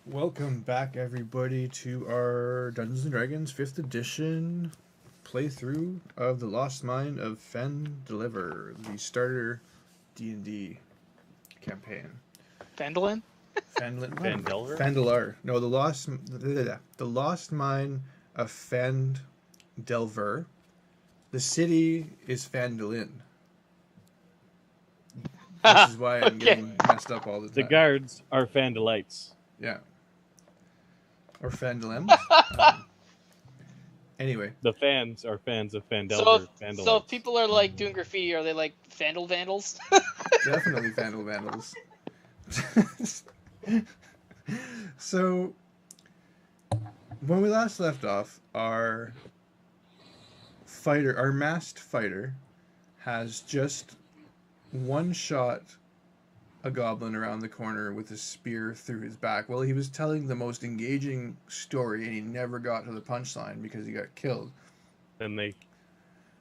Welcome back, everybody, to our Dungeons and Dragons 5th edition playthrough of the Lost Mine of Phandelver, the starter D&D campaign. Phandalin? Phandelver? Phandelver. No, the Lost Mine of Phandelver. The city is Phandalin. This is why I'm getting messed up all the time. The guards are Phandalites. Yeah. Or Phandalem. Anyway. The fans are fans of Phandelver. So if people are like doing graffiti, are they like vandals? Definitely vandals. So, when we last left off, our masked fighter, has just one shot a goblin around the corner with a spear through his back. Well, he was telling the most engaging story, and he never got to the punchline because he got killed. Then they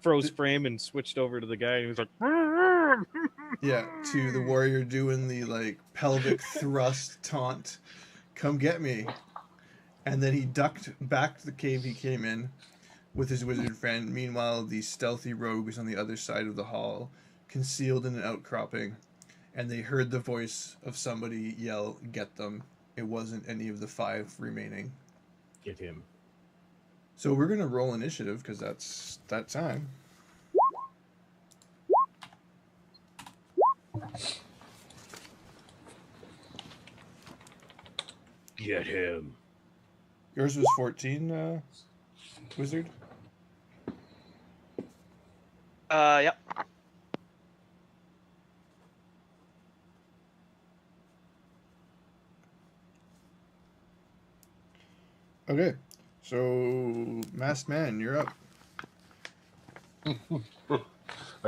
froze frame and switched over to the guy, and he was like, yeah, to the warrior doing the like pelvic thrust taunt, "Come get me," and then he ducked back to the cave he came in with his wizard friend. Meanwhile, the stealthy rogue was on the other side of the hall, concealed in an outcropping. And they heard the voice of somebody yell, "Get them." It wasn't any of the 5 remaining. Get him. So we're going to roll initiative, because that's that time. Get him. Yours was 14, Wizard? Yep. Okay, so Masked Man, you're up. I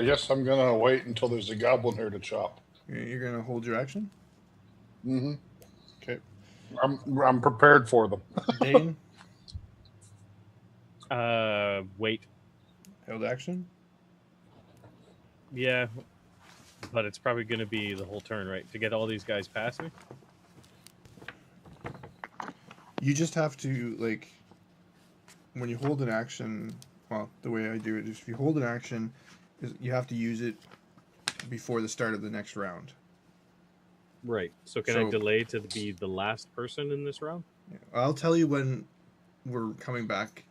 guess I'm gonna wait until there's a goblin here to chop. You're gonna hold your action? Mm-hmm. Okay. I'm prepared for them. Dane, Wait. held action? Yeah, but it's probably going to be the whole turn, right? To get all these guys past me? You just have to, like, when you hold an action, well, the way I do it is if you hold an action, you have to use it before the start of the next round. Right. So can I delay to be the last person in this round? Yeah. I'll tell you when we're coming back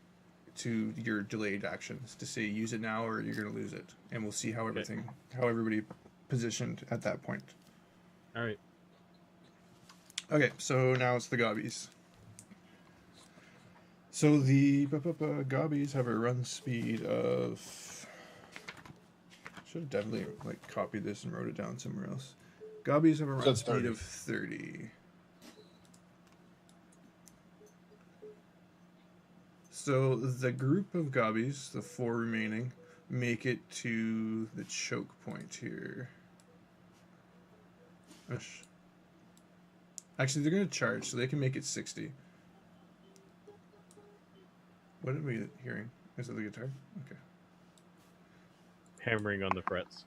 to your delayed actions to say use it now or you're going to lose it. And we'll see how everybody positioned at that point. All right. Okay, so now it's the gobbies. So the gobbies have a run speed of... Should have definitely copied this and wrote it down somewhere else. Gobbies have a run speed of 30. So the group of gobbies, the 4 remaining, make it to the choke point here. Actually, they're going to charge, so they can make it 60. What are we hearing? Is it the guitar? Okay. Hammering on the frets.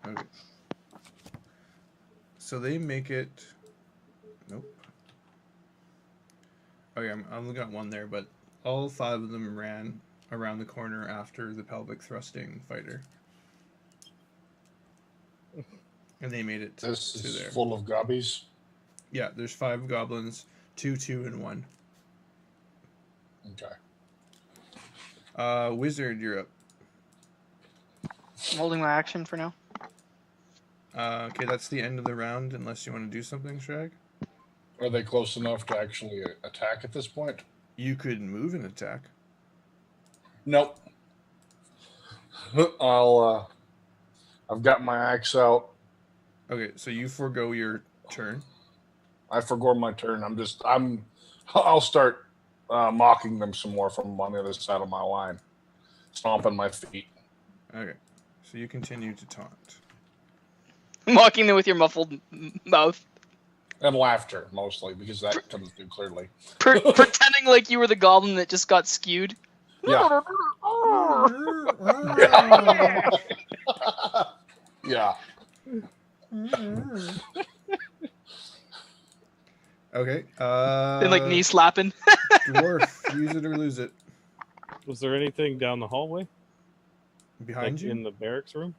Okay. So they make it... Nope. Okay, I'm looking at one there, but all 5 of them ran around the corner after the pelvic thrusting fighter. And they made it to there. This is full of gobbies? Yeah, there's 5 goblins, 2, 2, and 1. Okay. Wizard, you're up. I'm holding my action for now. Okay, that's the end of the round, unless you want to do something, Shrag. Are they close enough to actually attack at this point? You could move and attack. Nope. I've got my axe out. Okay, so you forego your turn. I forgo my turn. I'll start mocking them some more from on the other side of my line, stomping my feet. Okay, so you continue to taunt. Mocking them with your muffled mouth. And laughter, mostly, because that comes through clearly. Pretending like you were the goblin that just got skewed. Yeah. Yeah. Okay. And like knee slapping. Dwarf, use it or lose it. Was there anything down the hallway, Behind like you? in the barracks room,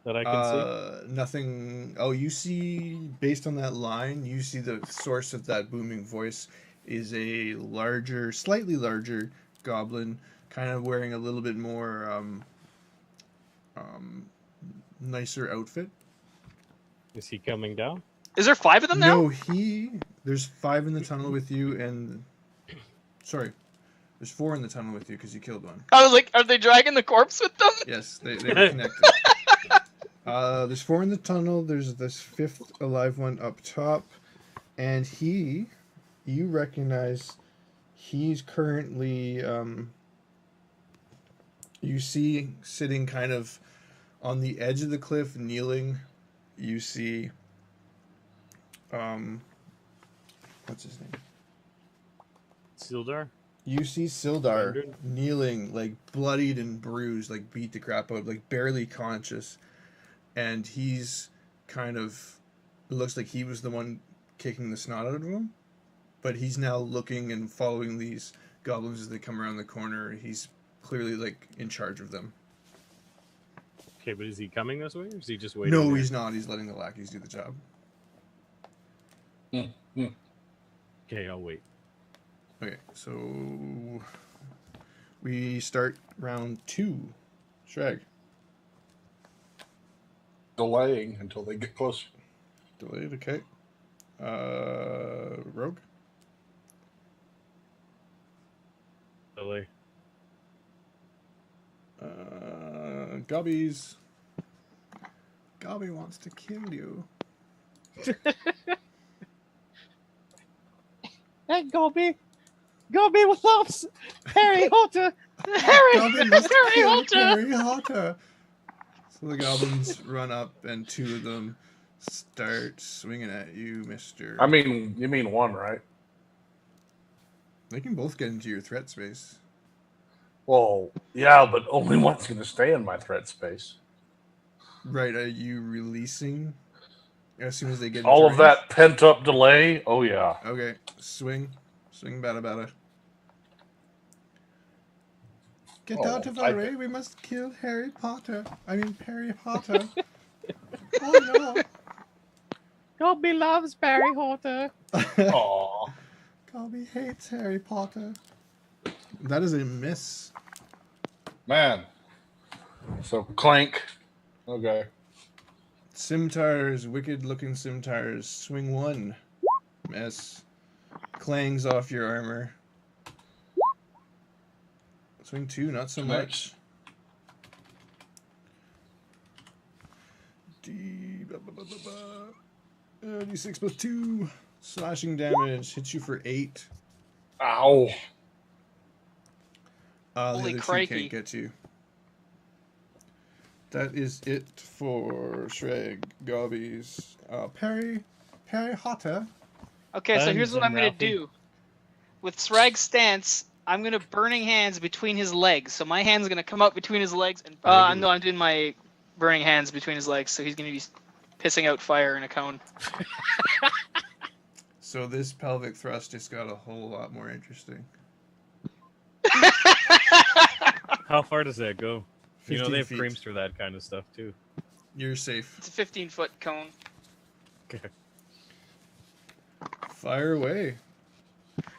that I can see? Nothing. Oh, you see, based on that line, you see the source of that booming voice is a larger, slightly larger goblin, kind of wearing a little bit more um, nicer outfit. Is he coming down? Is there 5 of them now? No, there's 5 in the tunnel with you, and sorry, there's 4 in the tunnel with you because you killed one. I was like, are they dragging the corpse with them? Yes, they were connected. There's 4 in the tunnel. There's this 5th alive one up top, and you recognize he's currently you see sitting kind of on the edge of the cliff, kneeling. You see what's his name? Sildar? You see Sildar Rendered? kneeling, like bloodied and bruised, like beat the crap out, like barely conscious. And he's kind of, it looks like he was the one kicking the snot out of him. But he's now looking and following these goblins as they come around the corner. He's clearly like in charge of them. Okay, but is he coming this way, or is he just waiting? No, there? he's not. He's letting the lackeys do the job. Okay, I'll wait. Okay, so we start round 2. Shrag. Delaying until they get closer. Delayed, okay. Rogue. Delay. Gobbies. Gobby wants to kill you. Hey, Gobi! Gobi with us! Harry Potter! Gobby must Harry kill Potter! Harry Potter. So the goblins run up, and 2 of them start swinging at you, Mister. I mean, you mean one, right? They can both get into your threat space. Well, yeah, but only one's going to stay in my threat space. Right? Are you releasing as soon as they get into All of range? that pent up delay. Oh yeah. Okay, swing, bada. Get Oh, out of I- our way! We must kill Harry Potter. I mean Perry Potter. Oh no! Gobi loves Harry Potter. Aw. Gobby hates Harry Potter. That is a miss. Man. So clank. Okay. Scimitars, wicked-looking scimitars. Swing 1. Miss. Clangs off your armor. Swing 2, not so much. D6 plus 2. Slashing damage. Hits you for 8. Ow. The Holy other 2 crikey. can't get you. That is it for Shreg, Gobbies. Perry Hotter. Okay, so here's Buns what I'm and gonna Ralphie. do. With Srag's stance, I'm gonna burning hands between his legs. So my hand's gonna come up between his legs, and no, I'm doing my burning hands between his legs. So he's gonna be pissing out fire in a cone. So this pelvic thrust just got a whole lot more interesting. How far does that go? You know, 15 they have feet. frames for that kind of stuff, too. You're safe. It's a 15-foot cone. Okay. Fire away.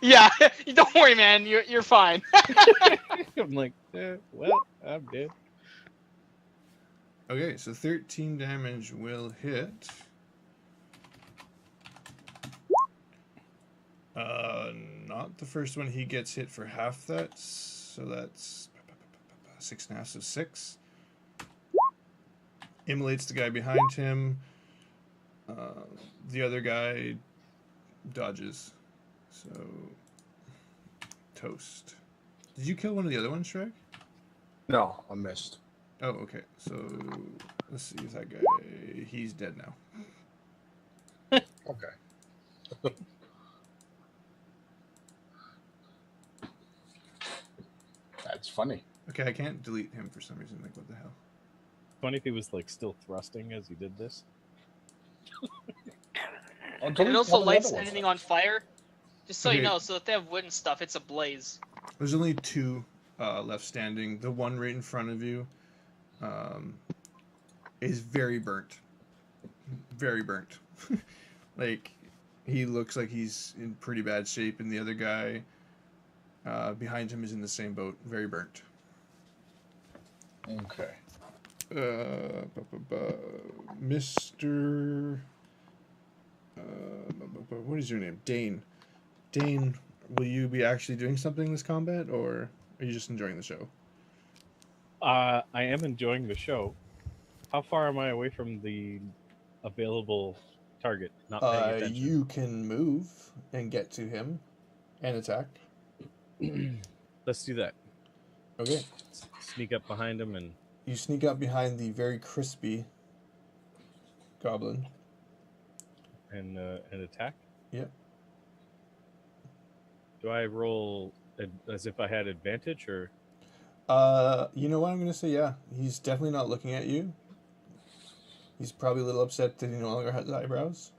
Yeah, don't worry, man. You're fine. I'm like, well, I'm dead. Okay, so 13 damage will hit. Not the first one. He gets hit for half that, so that's 6.5, so 6. Immolates the guy behind him. The other guy dodges. So, toast. Did you kill one of the other ones, Shrek? No, I missed. Oh, okay. So, let's see if that guy... He's dead now. Okay. That's funny. Okay, I can't delete him for some reason. Like, what the hell? Funny if he was like still thrusting as he did this. And it also lights anything on fire. Just so you know, so if they have wood and stuff, it's a blaze. There's only 2 left standing. The one right in front of you is very burnt. Very burnt. Like, he looks like he's in pretty bad shape, and the other guy behind him is in the same boat. Very burnt. Okay. Mr. What is your name? Dane. Dane, will you be actually doing something this combat, or are you just enjoying the show? I am enjoying the show. How far am I away from the available target? Not paying attention. You can move and get to him and attack. Let's do that. Okay. Sneak up behind him and... You sneak up behind the very crispy goblin. And attack? Yep. Do I roll as if I had advantage, or? You know what I'm going to say? Yeah. He's definitely not looking at you. He's probably a little upset that he no longer has eyebrows.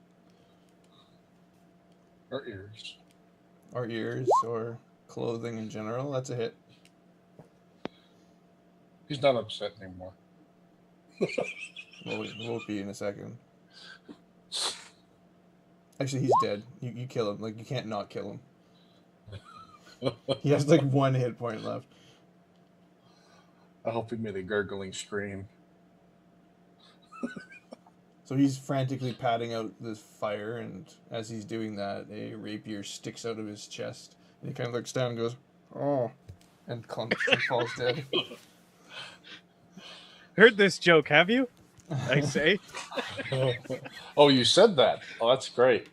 Or ears. Or ears, or clothing in general. That's a hit. He's not upset anymore. Well, it won't be in a second. Actually, he's dead. You kill him. Like, you can't not kill him. He has, like, 1 hit point left. I hope he made a gurgling scream. So he's frantically patting out this fire, and as he's doing that, a rapier sticks out of his chest. And he kind of looks down and goes, "Oh," and clumps and falls dead. Heard this joke, have you? I say. Oh, you said that. Oh, that's great.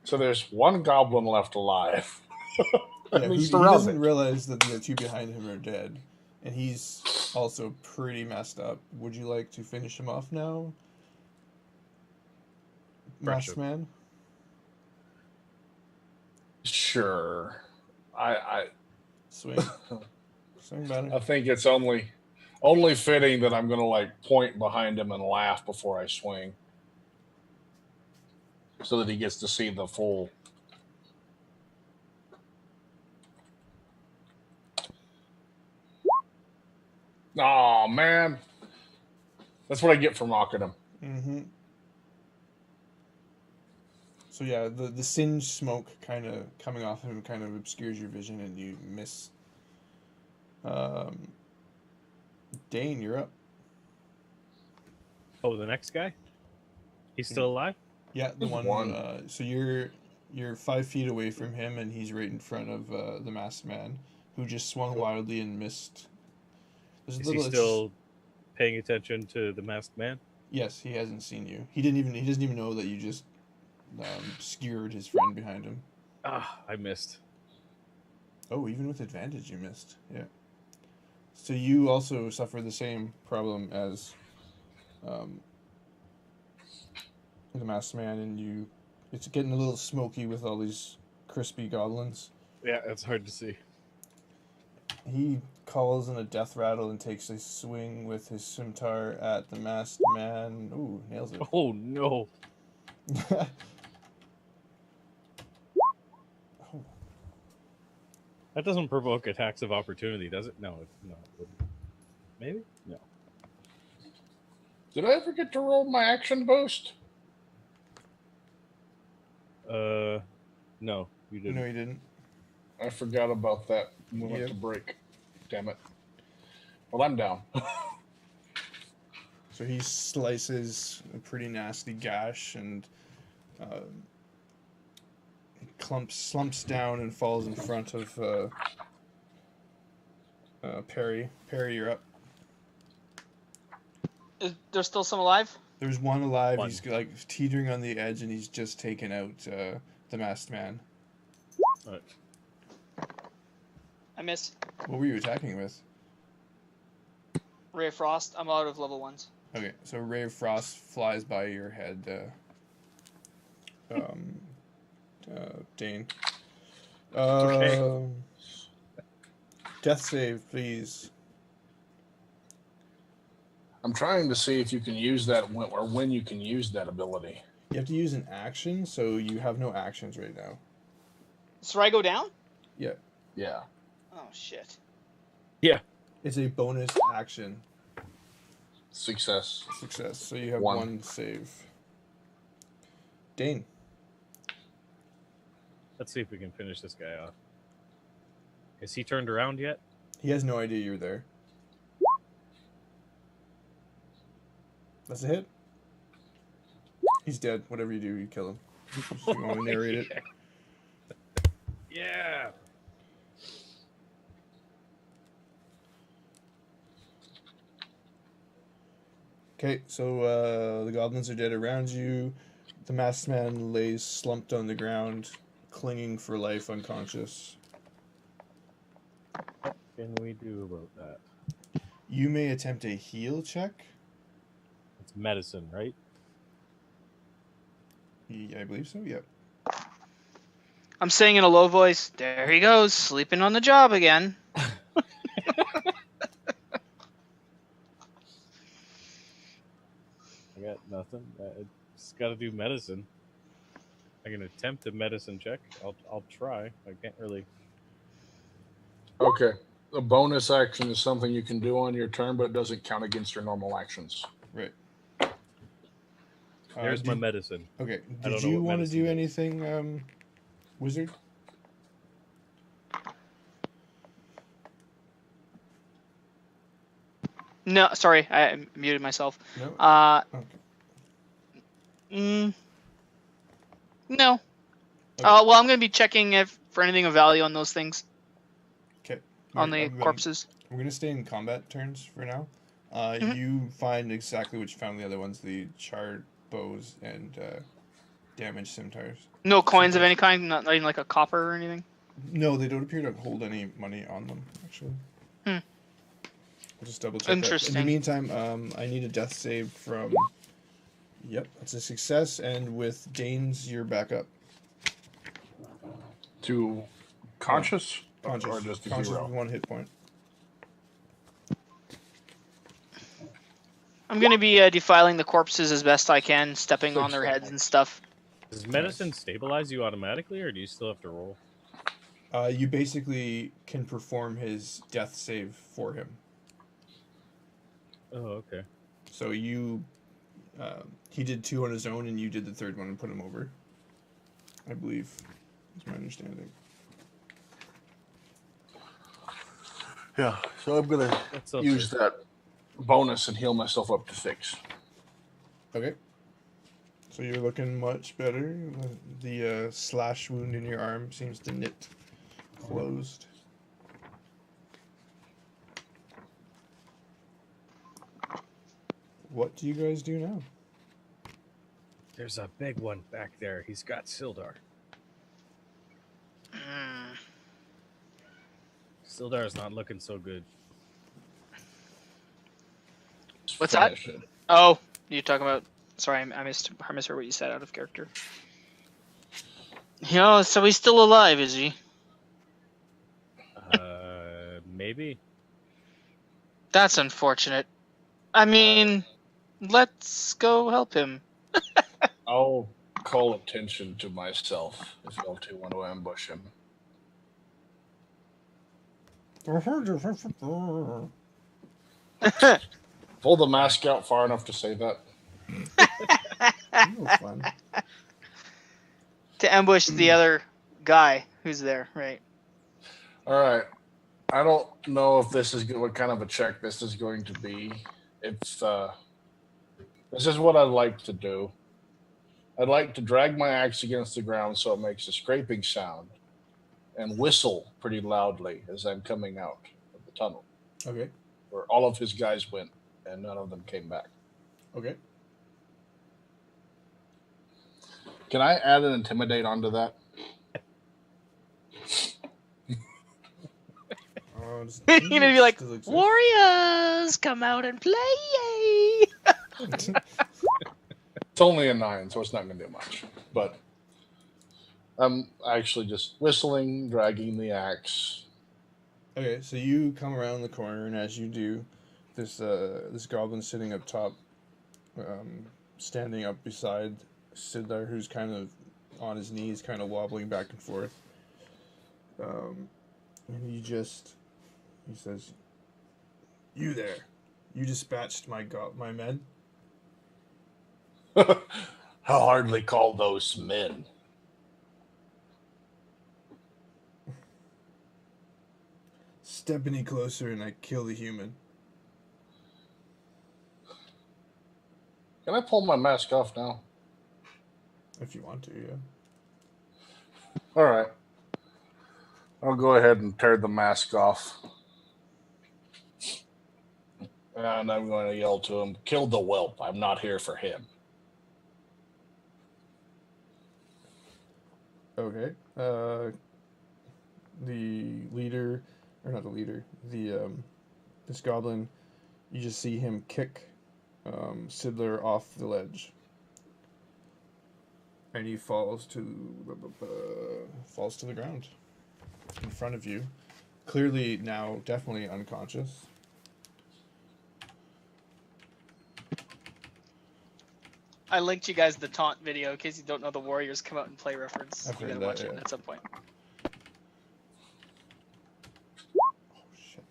So there's 1 goblin left alive. Yeah, he doesn't realize that the 2 behind him are dead, and he's also pretty messed up. Would you like to finish him off now, Masked Man? Sure. I swing better. I think it's only fitting that I'm gonna like point behind him and laugh before I swing, so that he gets to see the full. Oh man, that's what I get for mocking him. Mm-hmm. So yeah, the singed smoke kind of coming off him kind of obscures your vision, and you miss. Dane, you're up. Oh, the next guy? He's still alive? Yeah, the one. So you're 5 feet away from him, and he's right in front of the masked man, who just swung wildly and missed. Is he still paying attention to the masked man? Yes, he hasn't seen you. He doesn't even know that you just skewered his friend behind him. Ah, I missed. Oh, even with advantage, you missed. Yeah. So you also suffer the same problem as the masked man, and it's getting a little smoky with all these crispy goblins. Yeah, it's hard to see. He calls in a death rattle and takes a swing with his scimitar at the masked man. Ooh, nails it. Oh, no. That doesn't provoke attacks of opportunity, does it? No. Maybe? No. Did I ever get to roll my action boost? No, you didn't. No, you didn't. I forgot about that when we went to break. Damn it. Well, I'm down. So he slices a pretty nasty gash, and slumps down and falls in front of Parry. Parry, you're up. Is there still some alive? There's one alive. He's like teetering on the edge, and he's just taken out the masked man. Right. I miss. What were you attacking with? Ray of Frost. I'm out of level 1s. Okay, so Ray of Frost flies by your head, Dane. Okay. Death save, please. I'm trying to see if you can use that when you can use that ability. You have to use an action, so you have no actions right now. So I go down? Yeah. Yeah. Oh shit. Yeah. It's a bonus action. Success. Success. So you have One. one save. Dane. Let's see if we can finish this guy off. Is he turned around yet? He has no idea you're there. That's a hit. He's dead. Whatever you do, you kill him. If you want to narrate it. Yeah. Okay, so the goblins are dead around you. The masked man lays slumped on the ground, clinging for life, unconscious. What can we do about that? You may attempt a heal check. It's medicine, right? Yeah, I believe so, yep. I'm saying in a low voice, there he goes, sleeping on the job again. I got nothing. I just got to do medicine. I can attempt a medicine check. I'll try. I can't really. Okay. A bonus action is something you can do on your turn, but it doesn't count against your normal actions. Right. There's my medicine. Okay, I did don't know you what want to do medicine anything, wizard? No, sorry, I muted myself. No? Okay. No. Okay. Well, I'm gonna be checking if for anything of value on those things, Okay. on the corpses. We're going to stay in combat turns for now. Mhm. You find exactly what you found the other ones, the charred bows and damaged scimitars. No coins of any kind, not even like a copper or anything. No, they don't appear to hold any money on them, actually. Hmm. I'll just double check that. Interesting. In the meantime, I need a death save from... Yep, that's a success, and with Dane's, you're back up. To conscious? Conscious. Or just a Conscious zero? with 1 hit point. I'm gonna be defiling the corpses as best I can, stepping on their heads and stuff. Does medicine stabilize you automatically, or do you still have to roll? You basically can perform his death save for him. Oh, okay. So you... he did 2 on his own, and you did the 3rd one and put him over. I believe. That's my understanding. Yeah, so I'm going to use that bonus and heal myself up to 6. Okay. So you're looking much better. The slash wound in your arm seems to knit closed. What do you guys do now? There's a big one back there. He's got Sildar. Sildar's not looking so good. What's that? Oh, you're talking about... Sorry, I misheard what you said out of character. Yeah, so he's still alive, is he? Maybe. That's unfortunate. I mean, let's go help him. I'll call attention to myself if y'all two want to ambush him. Pull the mask out far enough to say that. Fun. To ambush the other guy who's there, right? All right. I don't know if this is what kind of a check this is going to be. It's this is what I'd like to do. I'd like to drag my axe against the ground so it makes a scraping sound and whistle pretty loudly as I'm coming out of the tunnel. Okay. Where all of his guys went and none of them came back. Okay. Can I add an intimidate onto that? You're gonna be like, warriors, come out and play! It's only a 9, so it's not going to do much. But I'm actually just whistling, dragging the axe. Okay, so you come around the corner, and as you do, this goblin sitting up top, standing up beside Sidlar, who's kind of on his knees, kind of wobbling back and forth. And he says, "You there? You dispatched my men?" I'll hardly call those men. Step any closer and I kill the human. Can I pull my mask off now? If you want to, yeah. All right. I'll go ahead and tear the mask off. And I'm going to yell to him, "Kill the whelp. I'm not here for him." Okay. This goblin, you just see him kick Sidler off the ledge. And he falls to the ground in front of you. Clearly now definitely unconscious. I linked you guys the taunt video in case you don't know the Warriors come out and play reference. I've You heard gotta that, watch it yeah. at some point. Oh shit.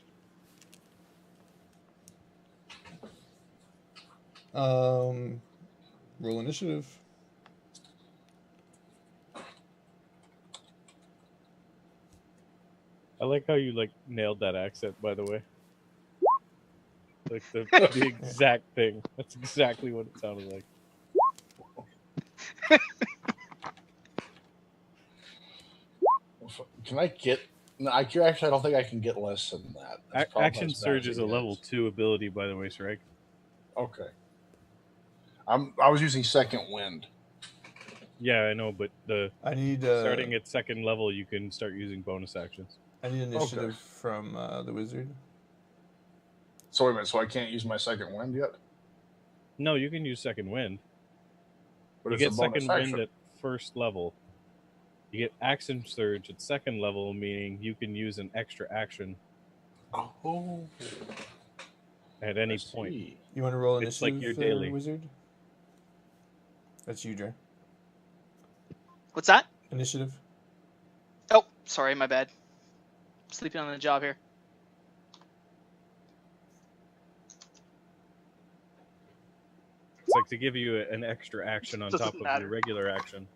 Roll initiative. I like how you like nailed that accent, by the way. Like the exact thing. That's exactly what it sounded like. Can I get... No, actually, I don't think I can get less than that. That's probably Action as bad Surge as is it a level 2 ability, by the way, Shrek. Okay. I was using second wind. Yeah, I know, but I need starting at second level, you can start using bonus actions. I need initiative from the wizard. So wait a minute, so I can't use my second wind yet? No, you can use second wind. But You it's get a bonus second action. wind at first level. You get Action Surge at second level, meaning you can use an extra action Oh. at any point. You want to roll It's initiative, like your daily. wizard? That's you, Dre. What's that? Initiative. Oh, sorry, my bad. Sleeping on the job here. It's like to give you an extra action on Doesn't top of matter. your regular action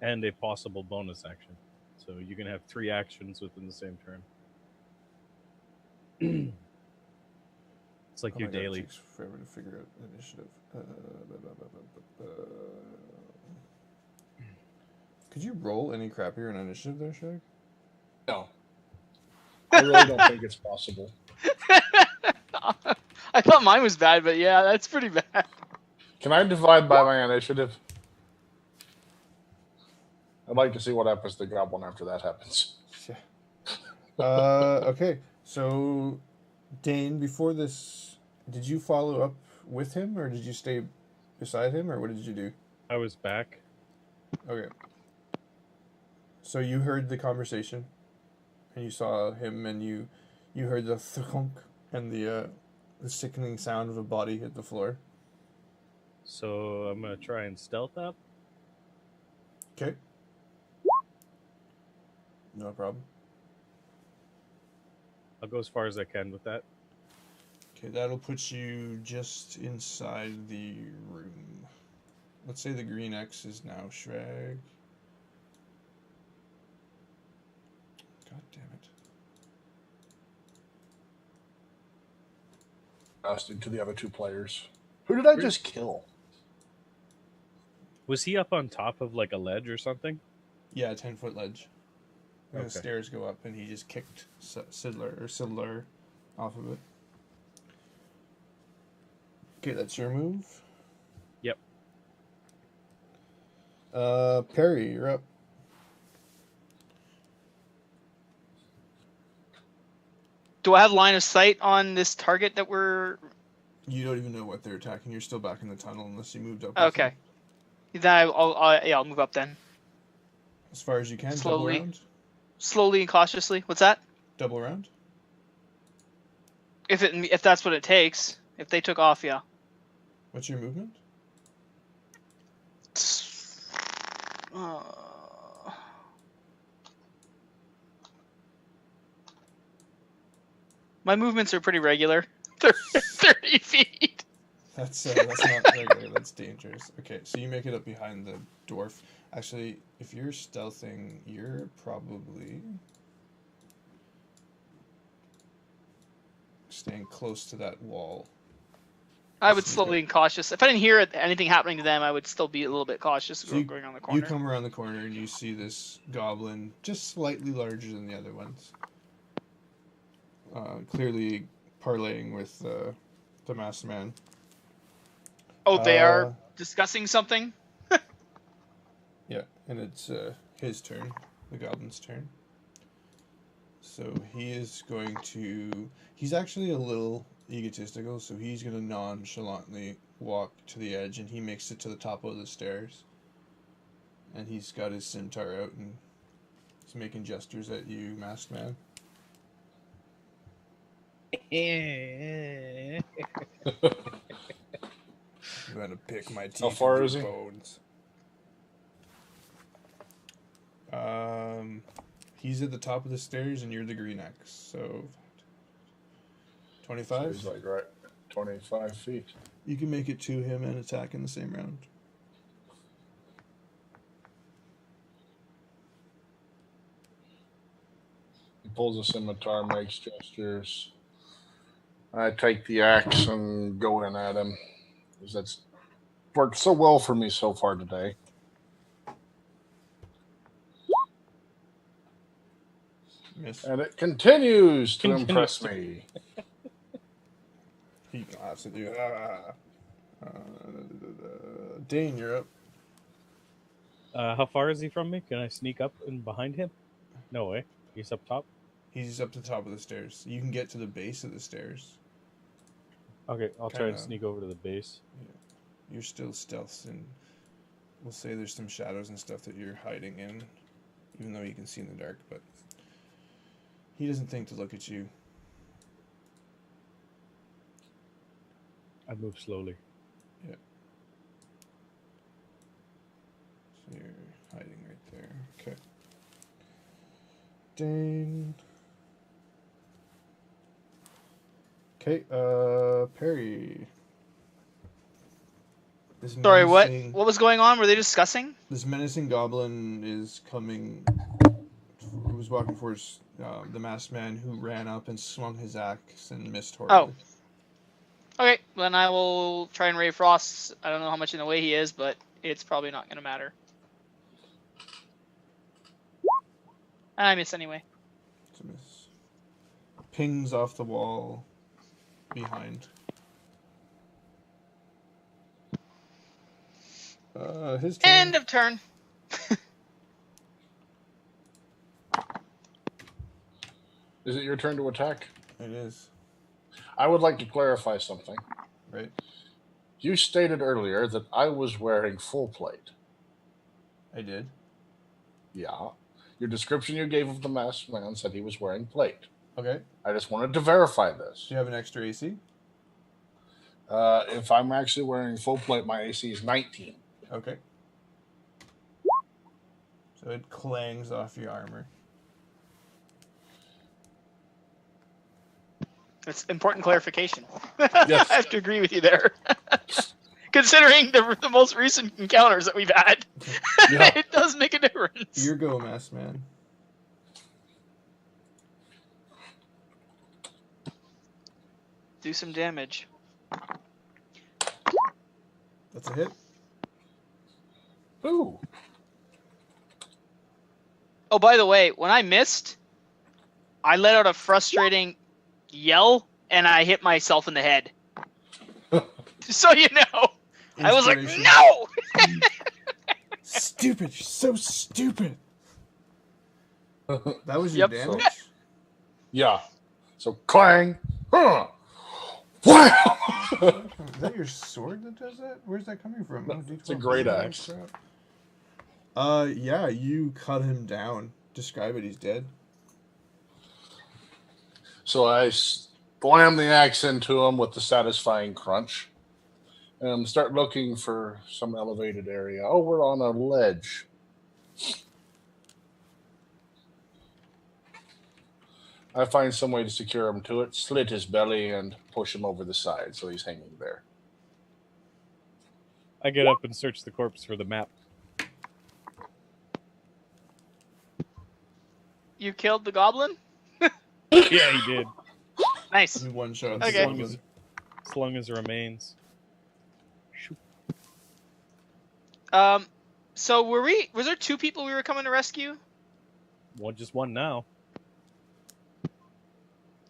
and a possible bonus action. So you can have 3 actions within the same turn. It's like your my God, daily. It takes forever to figure out initiative. Could you roll any crappier in initiative there, Shag? No. I really don't think it's possible. I thought mine was bad, but yeah, that's pretty bad. Can I divide by my initiative? I'd like to see what happens to the goblin after that happens. Okay, so Dane, before this, did you follow up with him, or did you stay beside him, or what did you do? I was back. Okay. So you heard the conversation, and you saw him, and you heard the thunk and the sickening sound of a body hit the floor. So I'm going to try and stealth up. Okay. No problem. I'll go as far as I can with that. Okay, that'll put you just inside the room. Let's say the green X is now Shrag. God damn it. Asked to the other 2 players. Who did I just kill? Was he up on top of like a ledge or something? Yeah, 10-foot ledge. And the Okay. stairs go up, and he just kicked Sidler off of it. Okay, that's your move. Yep. Parry, you're up. Do I have line of sight on this target that we're... You don't even know what they're attacking. You're still back in the tunnel unless you moved up. with Okay. them. Then I'll move up then. As far as you can, Slowly. double round. Slowly and cautiously. What's that? Double round. If that's what it takes. If they took off, yeah. What's your movement? My movements are pretty regular. 30 feet. That's not regular. That's dangerous. Okay, so you make it up behind the dwarf. Actually, if you're stealthing, you're probably staying close to that wall. I would still be cautious. If I didn't hear anything happening to them, I would still be a little bit cautious going on the corner. You come around the corner and you see this goblin, just slightly larger than the other ones. Clearly parlaying with the masked man. Oh, they are discussing something? Yeah, and it's his turn, the goblin's turn. So he is going to... He's actually a little egotistical, so he's going to nonchalantly walk to the edge, and he makes it to the top of the stairs. And he's got his scimitar out, and he's making gestures at you, masked man. I'm going to pick my teeth. How far is he? Bones. He's at the top of the stairs, and you're the green X. So 25. So he's like right 25 feet. You can make it to him and attack in the same round. He pulls a scimitar, makes gestures. I take the axe and go in at him, because that's worked so well for me so far today. Miss. And it continues to impress me. He has to do. Dane, you're up. How far is he from me? Can I sneak up and behind him? No way. He's up top? He's up to the top of the stairs. You can get to the base of the stairs. Okay, I'll try to sneak over to the base. Yeah. You're still stealth, and we'll say there's some shadows and stuff that you're hiding in, even though you can see in the dark, but he doesn't think to look at you. I move slowly. Yeah. So you're hiding right there. Okay. Dane. Okay, Parry. Sorry, what? What was going on? Were they discussing? This menacing goblin is coming. Was walking towards the masked man, who ran up and swung his axe and missed horribly. Oh. Okay, then I will try and Ray Frost. I don't know how much in the way he is, but it's probably not going to matter. I miss anyway. It's a miss. Pings off the wall behind. His turn. End of turn. Is it your turn to attack? It is. I would like to clarify something. Right. You stated earlier that I was wearing full plate. I did. Yeah. Your description you gave of the masked man said he was wearing plate. Okay. I just wanted to verify this. Do you have an extra AC? If I'm actually wearing full plate, my AC is 19. Okay. So it clangs off your armor. That's important clarification. Yes. I have to agree with you there. Considering the most recent encounters that we've had, Yeah. it does make a difference. Your go, masked man. Do some damage. That's a hit. Ooh. Oh, by the way, when I missed, I let out a frustrating yell, and I hit myself in the head. Just so you know. I was like, no! Stupid. You're so stupid. That was your damage? Yeah. So clang. Huh. Wow. Is that your sword that does that? Where's that coming from? Oh, It's a great axe. Yeah, you cut him down. Describe it, he's dead. So I slam the axe into him with the satisfying crunch. And start looking for some elevated area. Oh, we're on a ledge. I find some way to secure him to it, slit his belly, and push him over the side so he's hanging there. I get up and search the corpse for the map. You killed the goblin? Yeah, he did. Nice. You one shot. Okay. Slung his remains. So was there 2 people we were coming to rescue? Just one now.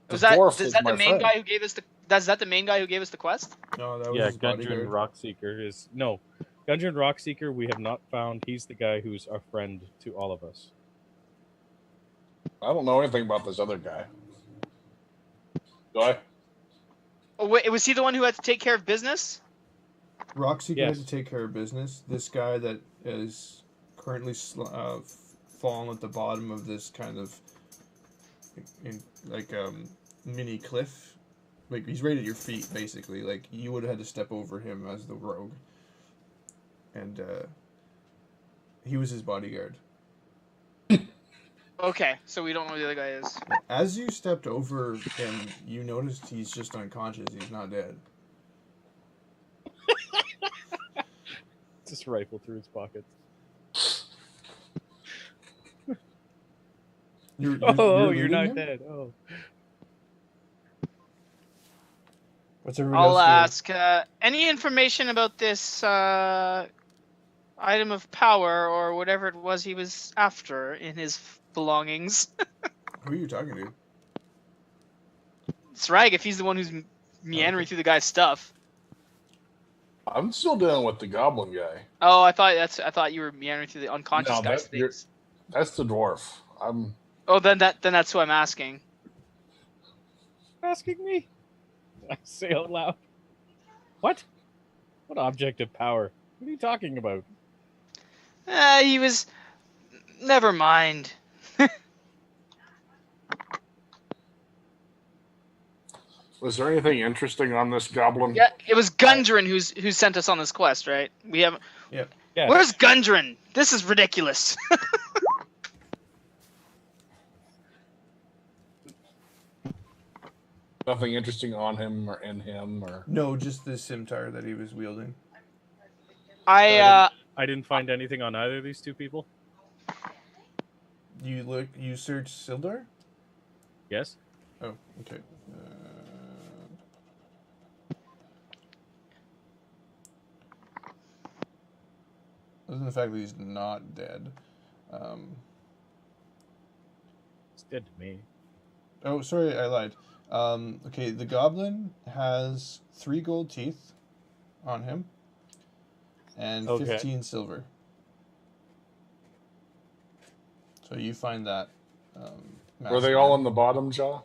Is that dwarf the my main friend. guy who gave us the? Is that the main guy who gave us the quest? No, that was Yeah, his Gundren bodyguard. Rockseeker is Gundren Rockseeker. We have not found. He's the guy who's our friend to all of us. I don't know anything about this other guy. Do I? Oh, wait, was he the one who had to take care of business? Roxy Yes. had to take care of business. This guy that is currently fallen at the bottom of this kind of mini cliff. Like, he's right at your feet, basically. Like, you would have had to step over him as the rogue. And he was his bodyguard. Okay, so we don't know who the other guy is. As you stepped over him, you noticed he's just unconscious. He's not dead. Just rifle through his pockets. You're You're looting not him? dead. Oh. What's everybody I'll else doing? ask any information about this item of power or whatever it was he was after in his belongings. Who are you talking to? Srag, if he's the one who's meandering through the guy's stuff. I'm still dealing with the goblin guy. Oh, I thought you were meandering through the unconscious No, guy's things. That's the dwarf. Oh, then that's who I'm asking. Asking me? I say out loud. What? What object of power? What are you talking about? He was. Never mind. Was there anything interesting on this goblin? Yeah, it was Gundren who sent us on this quest, right? We haven't. Yep. Yeah. Where's Gundren? This is ridiculous. Nothing interesting on him or in him or. No, just the scimitar that he was wielding. I didn't find anything on either of these 2 people. You searched Sildar? Yes. Oh, okay. Other than the fact that he's not dead. It's dead to me. Oh, sorry, I lied. Okay, the goblin has 3 gold teeth on him and Okay. 15 silver. So you find that. Were they all in the bottom jaw?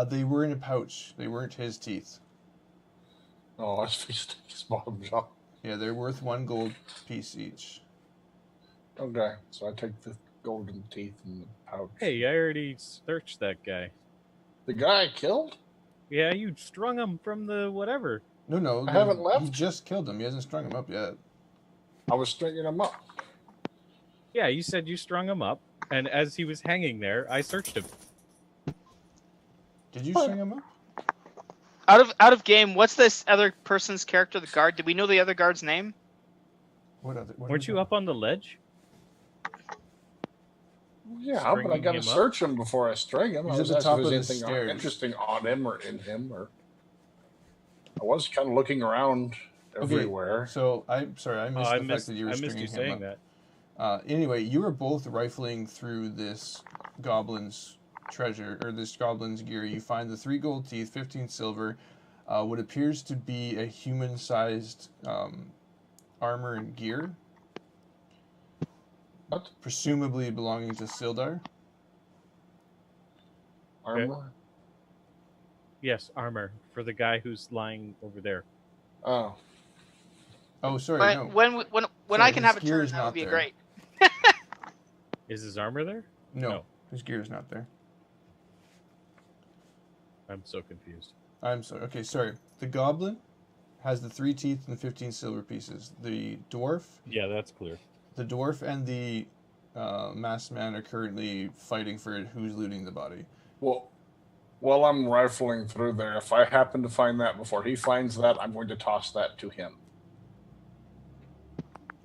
They were in a pouch. They weren't his teeth. Oh, I was fixing his bottom jaw. Yeah, they're worth 1 gold piece each. Okay, so I take the golden teeth in the pouch. Hey, I already searched that guy. The guy I killed? Yeah, you strung him from the whatever. No, I haven't left? He just killed him. He hasn't strung him up yet. I was stringing him up. Yeah, you said you strung him up, and as he was hanging there, I searched him. Did you What? string him up? out of game. What's this other person's character? The guard. Did we know the other guard's name? Weren't you up on the ledge? Yeah, but I Stringing gotta him up? search him before I string him. He's I at was the asking top if of there's the anything stairs. interesting on him or in him, or I was kind of looking around everywhere. So I'm sorry, I missed the fact that you were I missed stringing you him saying up. that. Anyway, you were both rifling through this goblin's treasure, or this goblin's gear. You find the 3 gold teeth, 15 silver, what appears to be a human-sized armor and gear. What? Presumably belonging to Sildar. Armor? Yes, armor for the guy who's lying over there. Oh. Oh, sorry, When no. when Sorry, I can have a his gear turn, is that not would be there. great. Is his armor there? No, his gear is not there. I'm so confused. I'm sorry. Okay, sorry. The goblin has the 3 teeth and the 15 silver pieces. The dwarf, Yeah, that's clear. The dwarf and the masked man are currently fighting for who's looting the body. Well, while I'm rifling through there, if I happen to find that before he finds that, I'm going to toss that to him.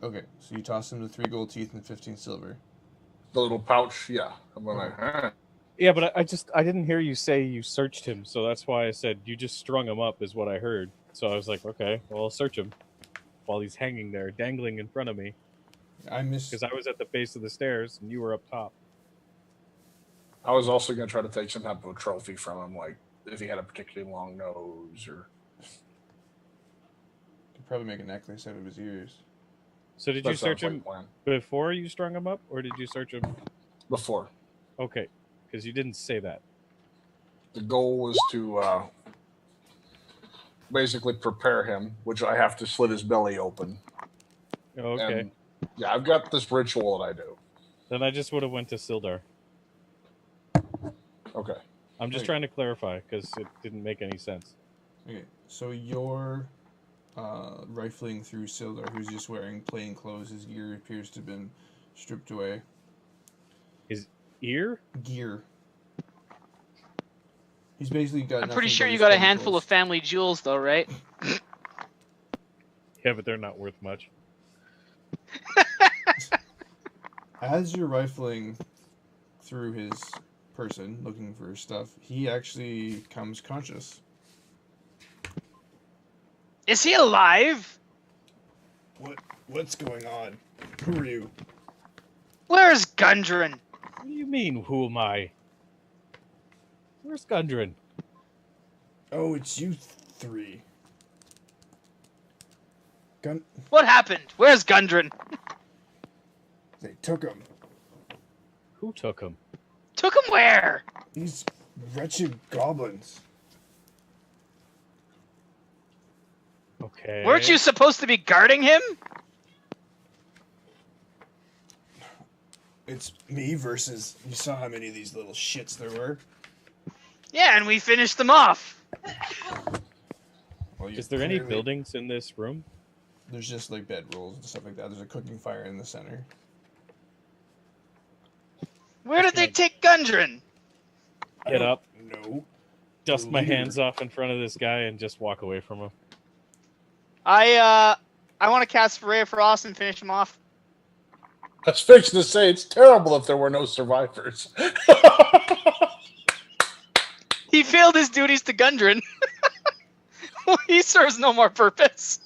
Okay, so you toss him the 3 gold teeth and 15 silver. The little pouch, yeah. I'm like, Yeah, but I didn't hear you say you searched him, so that's why I said you just strung him up, is what I heard. So I was like, okay, well, I'll search him while he's hanging there, dangling in front of me. Because I was at the base of the stairs and you were up top. I was also going to try to take some type of a trophy from him, like if he had a particularly long nose or. Could probably make a necklace out of his ears. So did you search him before you strung him up, or did you search him before? Okay, because you didn't say that. The goal was to basically prepare him, which I have to slit his belly open. Okay. And, yeah, I've got this ritual that I do. Then I just would have went to Sildar. Okay. I'm just trying to clarify because it didn't make any sense. Okay, so you're rifling through Sildar, who's just wearing plain clothes. His gear appears to have been stripped away. His ear? Gear. He's basically got. I'm pretty sure you got a handful of family jewels, though, right? Yeah, but they're not worth much. As you're rifling through his person, looking for stuff, he actually comes conscious. Is he alive? What's going on? Who are you? Where's Gundren? What do you mean, who am I? Where's Gundren? Oh, it's you three. What happened? Where's Gundren? They took him. Who took him? Took him where? These wretched goblins. Okay. Weren't you supposed to be guarding him? It's me versus... You saw how many of these little shits there were? Yeah, and we finished them off. Well, is there any buildings in this room? There's just like bedrolls and stuff like that. There's a cooking fire in the center. Where did they take Gundren? Get up. No. Dust my hands off in front of this guy and just walk away from him. I want to cast Ray of Frost and finish him off. I was fixing to say it's terrible if there were no survivors. He failed his duties to Gundren. He serves no more purpose.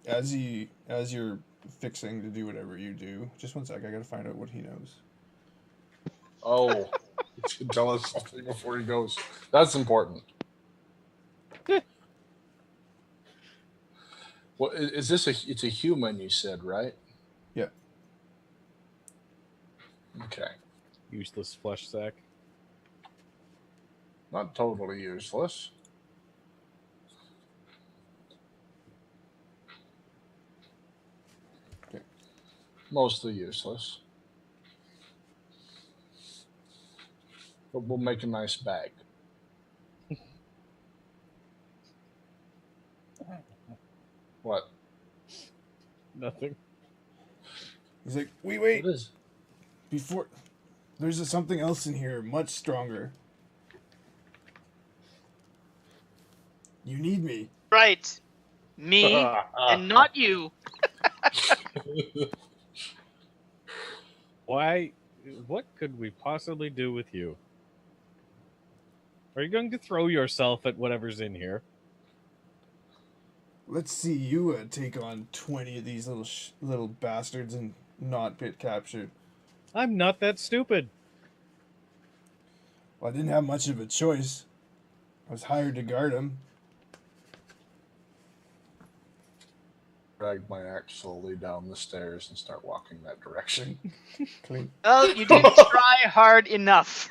As you're fixing to do whatever you do, just one sec, I gotta find out what he knows. Oh, you should tell us something before he goes. That's important. Well, is this it's a human, you said, right? Yeah. Okay. Useless flesh sack. Not totally useless. Okay. Mostly useless. But we'll make a nice bag. What? Nothing. He's like, wait. What is? Before, there's something else in here, much stronger. You need me. Right. Me and not you. Why? What could we possibly do with you? Are you going to throw yourself at whatever's in here? Let's see you take on 20 of these little bastards and not get captured. I'm not that stupid. Well, I didn't have much of a choice. I was hired to guard him. Drag my axe slowly down the stairs and start walking that direction. Clean. Well, you didn't try hard enough.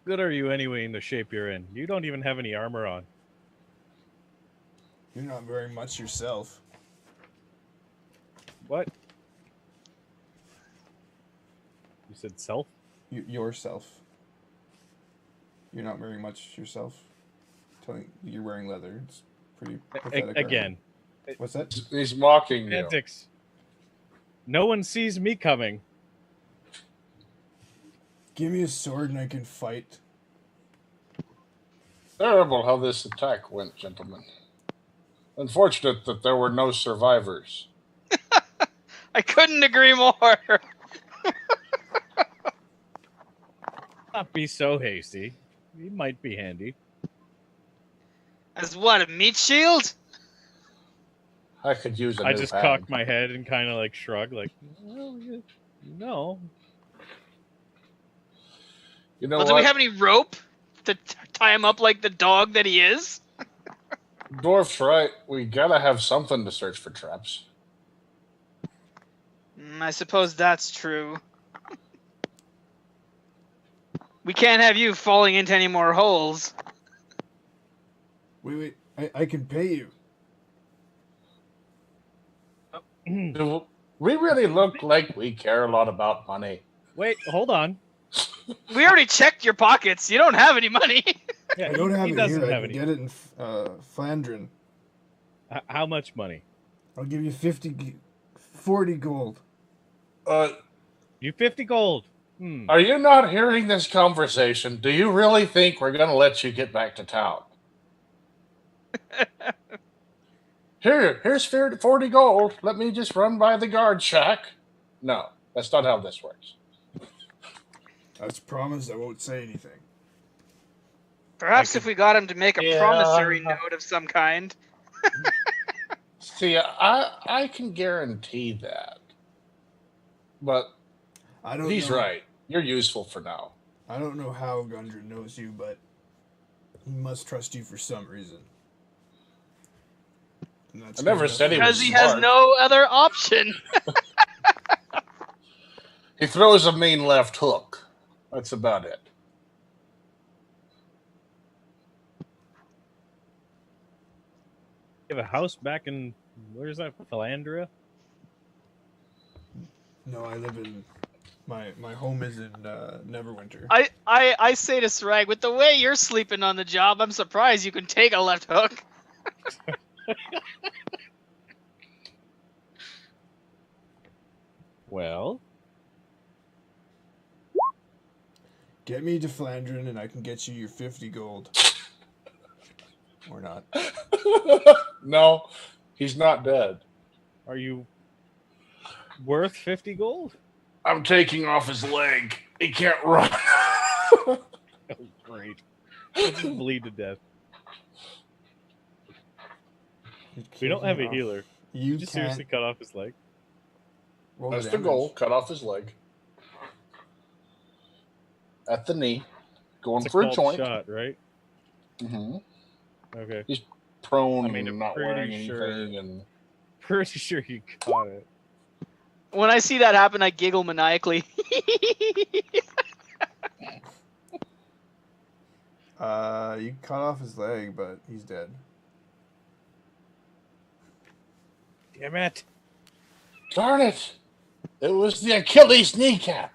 Good are you anyway in the shape you're in? You don't even have any armor on. You're not very much yourself. What? You said self? Yourself. You're not very much yourself. You're wearing leather. It's pretty pathetic. Again. What's that? He's mocking you. Antics. No one sees me coming. Give me a sword and I can fight. Terrible how this attack went, gentlemen. Unfortunate that there were no survivors. I couldn't agree more. Not be so hasty. He might be handy. As what, a meat shield? I could use a I new just pad. cock my head and kind of like shrug, like, well, no. You know Well, what? do we have any rope to tie him up like the dog that he is? Dwarf's right. We gotta have something to search for traps. I suppose that's true. We can't have you falling into any more holes. Wait, I can pay you. Do we really look like we care a lot about money? Wait, hold on. We already checked your pockets. You don't have any money. Yeah, I don't have he it doesn't here. I have can any. get it in Flandrin. How much money? I'll give you 40 gold. You 50 gold. Are you not hearing this conversation? Do you really think we're gonna let you get back to town? Here's 40 gold. Let me just run by the guard shack. No, that's not how this works. That's promised. I won't say anything. Perhaps if we got him to make a promissory note of some kind. See, I can guarantee that. But I don't. he's know. right. You're useful for now. I don't know how Gundren knows you, but he must trust you for some reason. And that's I never said he was Because he has smart. no other option. He throws a mean left hook. That's about it. You have a house back in, where's that, Philandria? No, I live in my home is in Neverwinter. I say to Srag, with the way you're sleeping on the job, I'm surprised you can take a left hook. Well, Get me to Flandrin and I can get you your 50 gold. Or not. No, he's not dead. are you worth 50 gold? I'm taking off his leg. He can't run. Oh, great. He'll just bleed to death. We don't have a healer. You Just can't. seriously cut off his leg. Roll That's the damage. goal. Cut off his leg. At the knee. Going It's a for a called joint. shot, right? Mm-hmm. Okay. Prone I mean, I'm and not pretty wearing anything. sure- And Pretty sure you caught it. When I see that happen, I giggle maniacally. You cut off his leg, but he's dead. Damn it. darn it! It was the Achilles kneecap.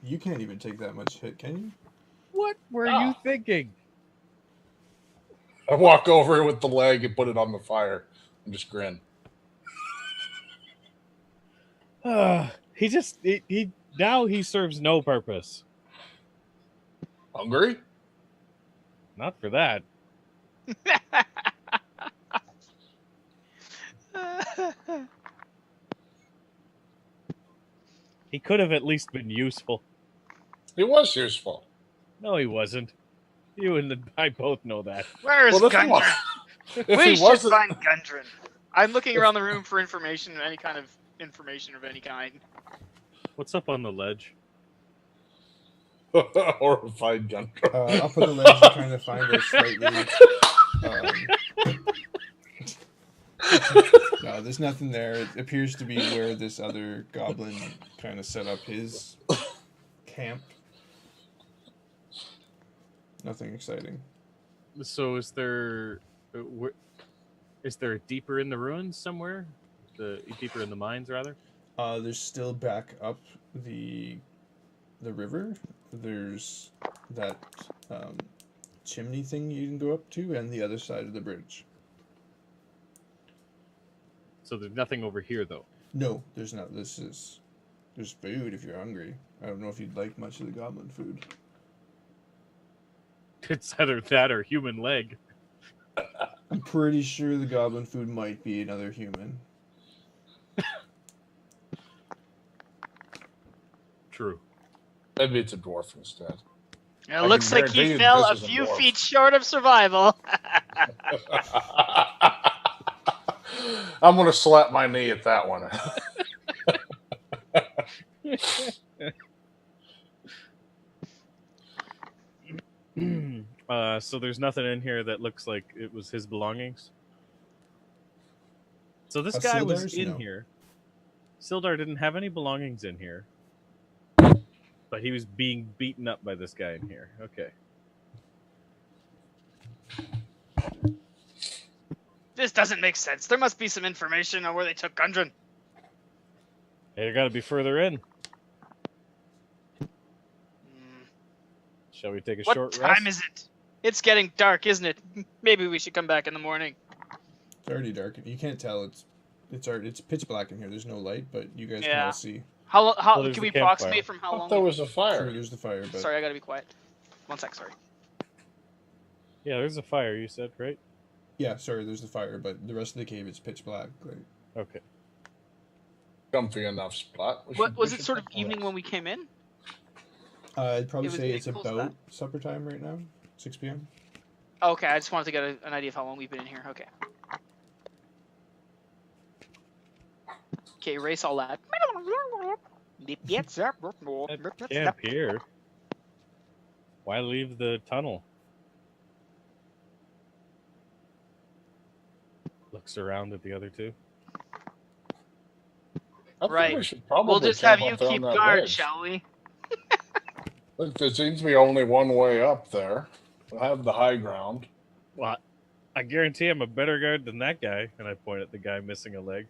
You can't even take that much hit, can you? What were Ah. you thinking? I walk over with the leg and put it on the fire and just grin. He now he serves no purpose. Hungry? Not for that. He could have at least been useful. He was useful. No, he wasn't. You and I both know that. Where is Well, if he Gundren? wa- if We he should wasn't, find Gundren. I'm looking around the room for information, any kind of information of any kind. What's up on the ledge? horrified Gundren. Up on the ledge, you're trying to find a slightly. No, there's nothing there. It appears to be where this other goblin kind of set up his camp. Nothing exciting. So is there deeper in the ruins somewhere? Deeper in the mines, rather? There's still back up the river. There's that chimney thing you can go up to, and the other side of the bridge. So there's nothing over here, though. No, there's not. There's food if you're hungry. I don't know if you'd like much of the goblin food. It's either that or human leg. I'm pretty sure the goblin food might be another human. True. Maybe it's a dwarf instead. It looks like guarantee he you fell a this is a few dwarf. feet short of survival. I'm going to slap my knee at that one. So there's nothing in here that looks like it was his belongings. So this guy was Sildar's? in No. here. Sildar didn't have any belongings in here, but he was being beaten up by this guy in here. Okay. This doesn't make sense. There must be some information on where they took Gundren. Hey, you got to be further in. Shall we take a What short time rest? is it? It's getting dark, isn't it? Maybe we should come back in the morning. It's already dark. You can't tell. It's pitch black in here. There's no light, but you guys can Yeah. all see. How Well, there's can we the campfire. approximate from how I long? thought there was a Sure, fire. there's the fire, but Sorry, I gotta be quiet. One sec, sorry. Yeah, there's a fire, you said, right? yeah, sorry, there's the fire, but the rest of the cave it's pitch black. Like, Okay. Comfy enough spot. What was it? Sort of evening when we came in? I'd probably It was say getting it's close to about supper time right now, 6 p.m. Okay, I just wanted to get an idea of how long we've been in here. Okay. Okay, erase all that. Camp here. Why leave the tunnel? Looks around at the other two. I think Right. we should probably We'll just camp have you up there on keep that guard, ledge. shall we? Look, there seems to be only one way up there. We'll have the high ground. Well, I guarantee I'm a better guard than that guy. And I point at the guy missing a leg.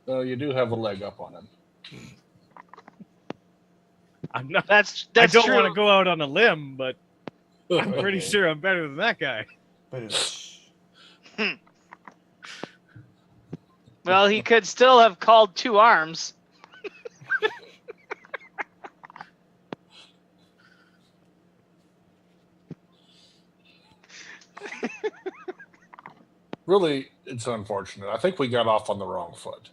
No, you do have a leg up on him. I'm not. That's I don't true. want to go out on a limb, but I'm pretty sure I'm better than that guy. But Well, he could still have called 2 arms. Really, it's unfortunate. I think we got off on the wrong foot.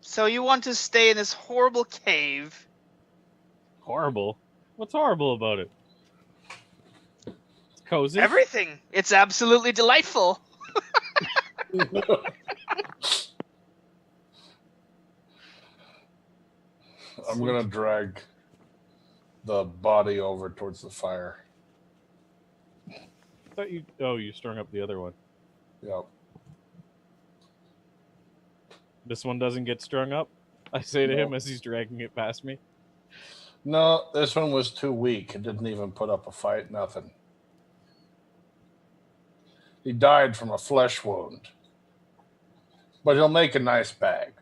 So you want to stay in this horrible cave? Horrible. What's horrible about it? It's cozy. Everything. It's absolutely delightful. I'm going to drag the body over towards the fire. I thought you. Oh, you strung up the other one. Yep. This one doesn't get strung up. I say to him as he's dragging it past me. No, this one was too weak. It didn't even put up a fight, nothing. He died from a flesh wound. But he'll make a nice bag.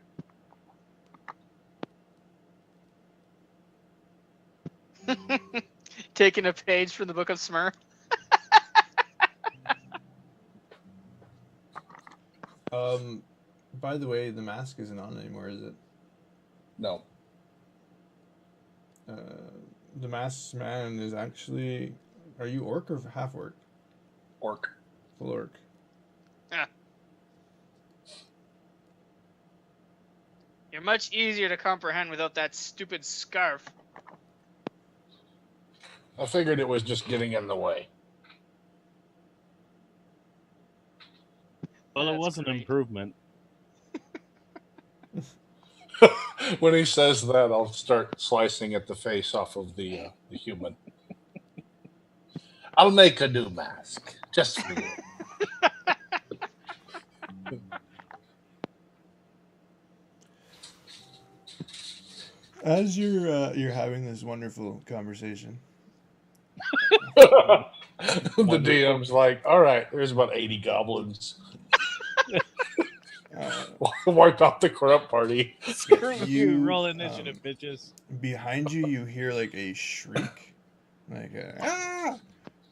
Taking a page from the Book of Smur. By the way, the mask isn't on anymore, is it? No. The masked man is actually. Are you orc or half orc? Orc. Full orc. You're much easier to comprehend without that stupid scarf. I figured it was just getting in the way. Well, it That's was an great. improvement. When he says that, I'll start slicing at the face off of the human. I'll make a new mask just for you. As you're having this wonderful conversation, The DM's like, all right, there's about 80 goblins. Wiped out the corrupt party. Screw you, roll initiative, bitches. Behind you, you hear like a shriek, like a, ah!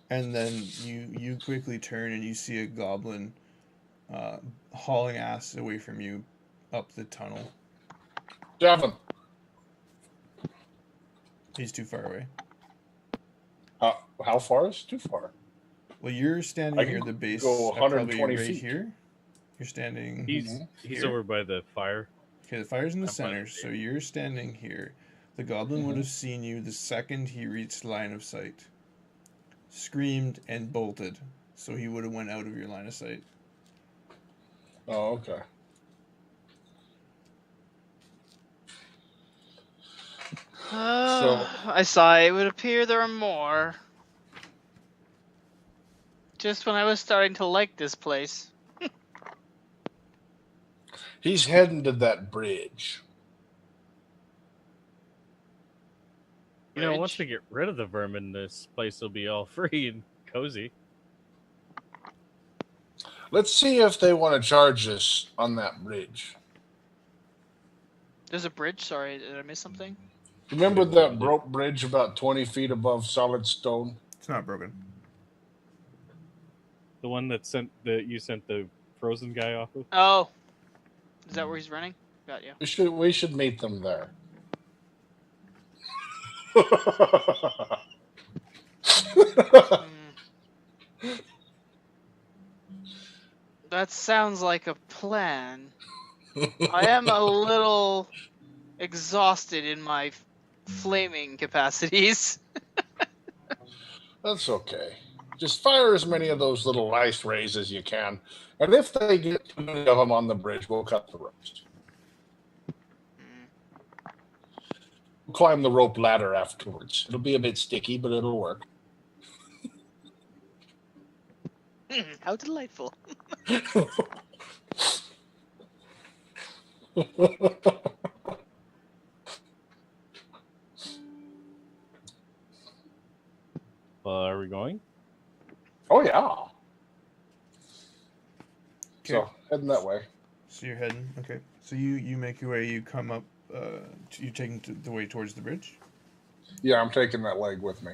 And then you quickly turn and you see a goblin hauling ass away from you up the tunnel. Devin. He's too far away. How far is too far? Well, you're standing here at the base. Go 120 probably right feet. Here. You're standing. He's over by the fire. Okay, the fire's in the center, so you're standing here. The goblin would have seen you the second he reached line of sight. Screamed and bolted, so he would have went out of your line of sight. Oh, okay. So I sigh. It would appear there are more. Just when I was starting to like this place. He's heading to that bridge. You know, once we get rid of the vermin, this place will be all free and cozy. Let's see if they want to charge us on that bridge. There's a bridge? Sorry, did I miss something? Remember that rope bridge about 20 feet above solid stone? It's not broken. The one that you sent the frozen guy off of? Oh. Is that where he's running? Got you. We should meet them there. That sounds like a plan. I am a little exhausted in my flaming capacities. That's okay. Just fire as many of those little ice rays as you can. And if they get too many of them on the bridge, we'll cut the ropes. We'll climb the rope ladder afterwards. It'll be a bit sticky, but it'll work. How delightful. Are we going? Oh, yeah. Okay. So, heading that way. So you're heading. Okay. So you make your way. You come up. You're taking the way towards the bridge. Yeah, I'm taking that leg with me.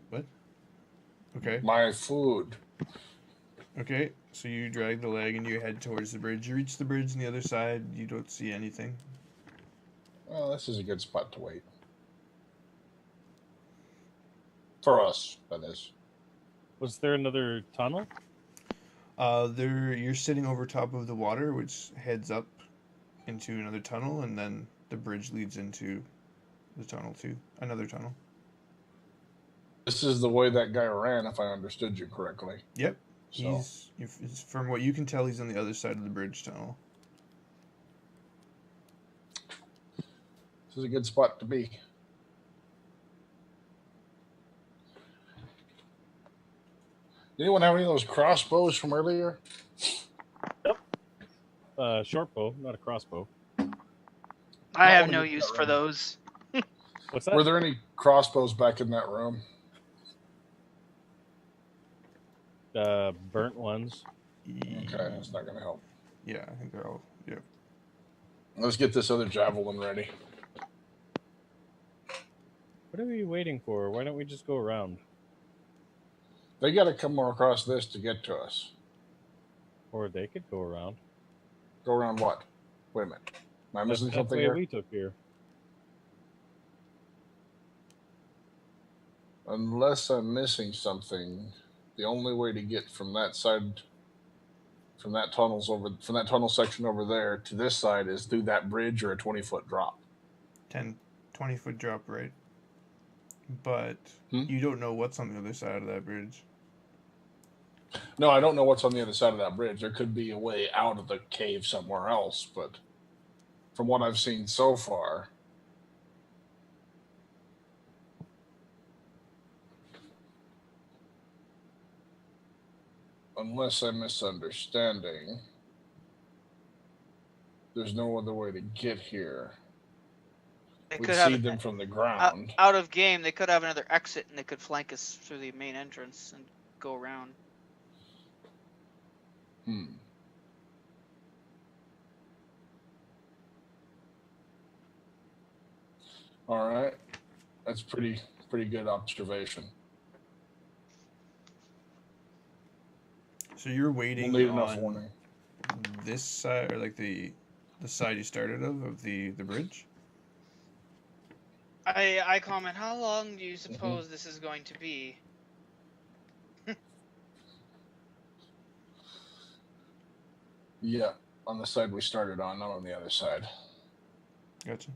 What? Okay. My food. Okay. So you drag the leg and you head towards the bridge. You reach the bridge on the other side. You don't see anything. Well, this is a good spot to wait. For us, that is. Was there another tunnel? You're sitting over top of the water, which heads up into another tunnel, and then the bridge leads into the tunnel too. Another tunnel. This is the way that guy ran, if I understood you correctly. Yep. From what you can tell, he's on the other side of the bridge tunnel. This is a good spot to be. Anyone have any of those crossbows from earlier? Yep. Short bow, not a crossbow. I have no use for those. What's that? Were there any crossbows back in that room? Burnt ones. Okay, that's not going to help. Yeah, I think they're all. Yep. Let's get this other javelin ready. What are we waiting for? Why don't we just go around? They got to come across this to get to us. Or they could go around. Go around what? Wait a minute. Am I missing something here? We took here. Unless I'm missing something, the only way to get from that side, from that tunnel section over there to this side is through that bridge or a 20-foot drop. 20-foot drop, right? But you don't know what's on the other side of that bridge. No, I don't know what's on the other side of that bridge. There could be a way out of the cave somewhere else, but from what I've seen so far, unless I'm misunderstanding, there's no other way to get here. They We'd could see have them from the ground. out of game. They could have another exit, and they could flank us through the main entrance and go around. All right, that's pretty good observation. So you're waiting We'll need enough on warning. this side, or like the side you started of the bridge? I comment, how long do you suppose this is going to be? Yeah, on the side we started on, not on the other side. Gotcha.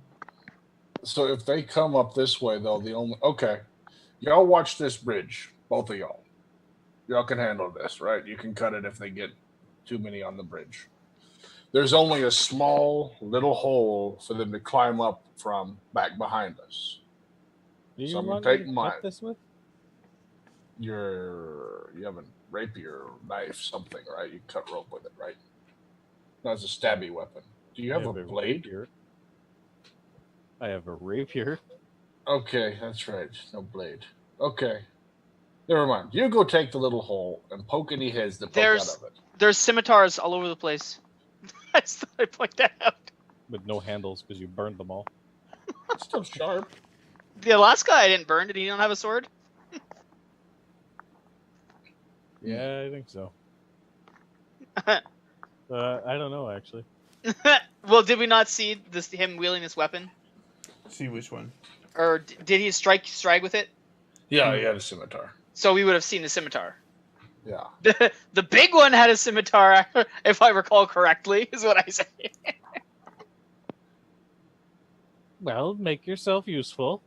So if they come up this way, though, y'all watch this bridge, both of y'all. Y'all can handle this, right? You can cut it if they get too many on the bridge. There's only a small little hole for them to climb up from back behind us. Do you So I'm want gonna me take to mine. cut this with? You have a rapier, knife, something, right? You cut rope with it, right? That's a stabby weapon. Do you have a blade? Rapier. I have a rapier. Okay, that's right. No blade. Okay. Never mind. You go take the little hole and poke any heads that poke out of it. There's scimitars all over the place. I just thought I'd point that out. With no handles because you burned them all. Still sharp. The last guy I didn't burn. Did he not have a sword? Yeah, I think so. I don't know, actually. Well, did we not see him wielding this weapon? See which one? Or did he strike with it? Yeah, he had a scimitar. So we would have seen the scimitar. Yeah. The big one had a scimitar, if I recall correctly, is what I say. Well, make yourself useful.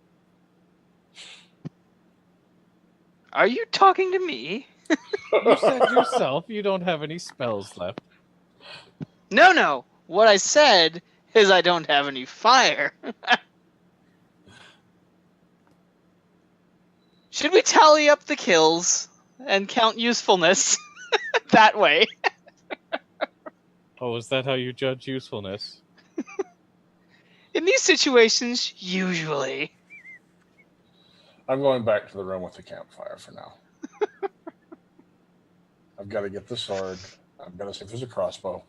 Are you talking to me? You said yourself you don't have any spells left. No. What I said is I don't have any fire. Should we tally up the kills and count usefulness that way? Oh, is that how you judge usefulness? In these situations, usually. I'm going back to the room with the campfire for now. I've got to get the sword. I've got to see if there's a crossbow.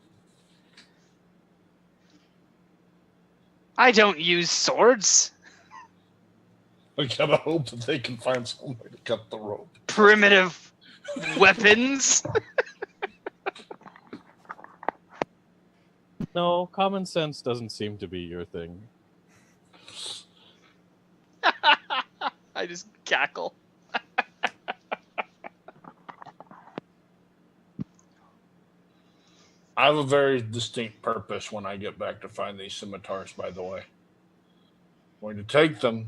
I don't use swords. We gotta hope that they can find some way to cut the rope. Primitive weapons. No, common sense doesn't seem to be your thing. I just cackle. I have a very distinct purpose when I get back to find these scimitars, by the way. I'm going to take them,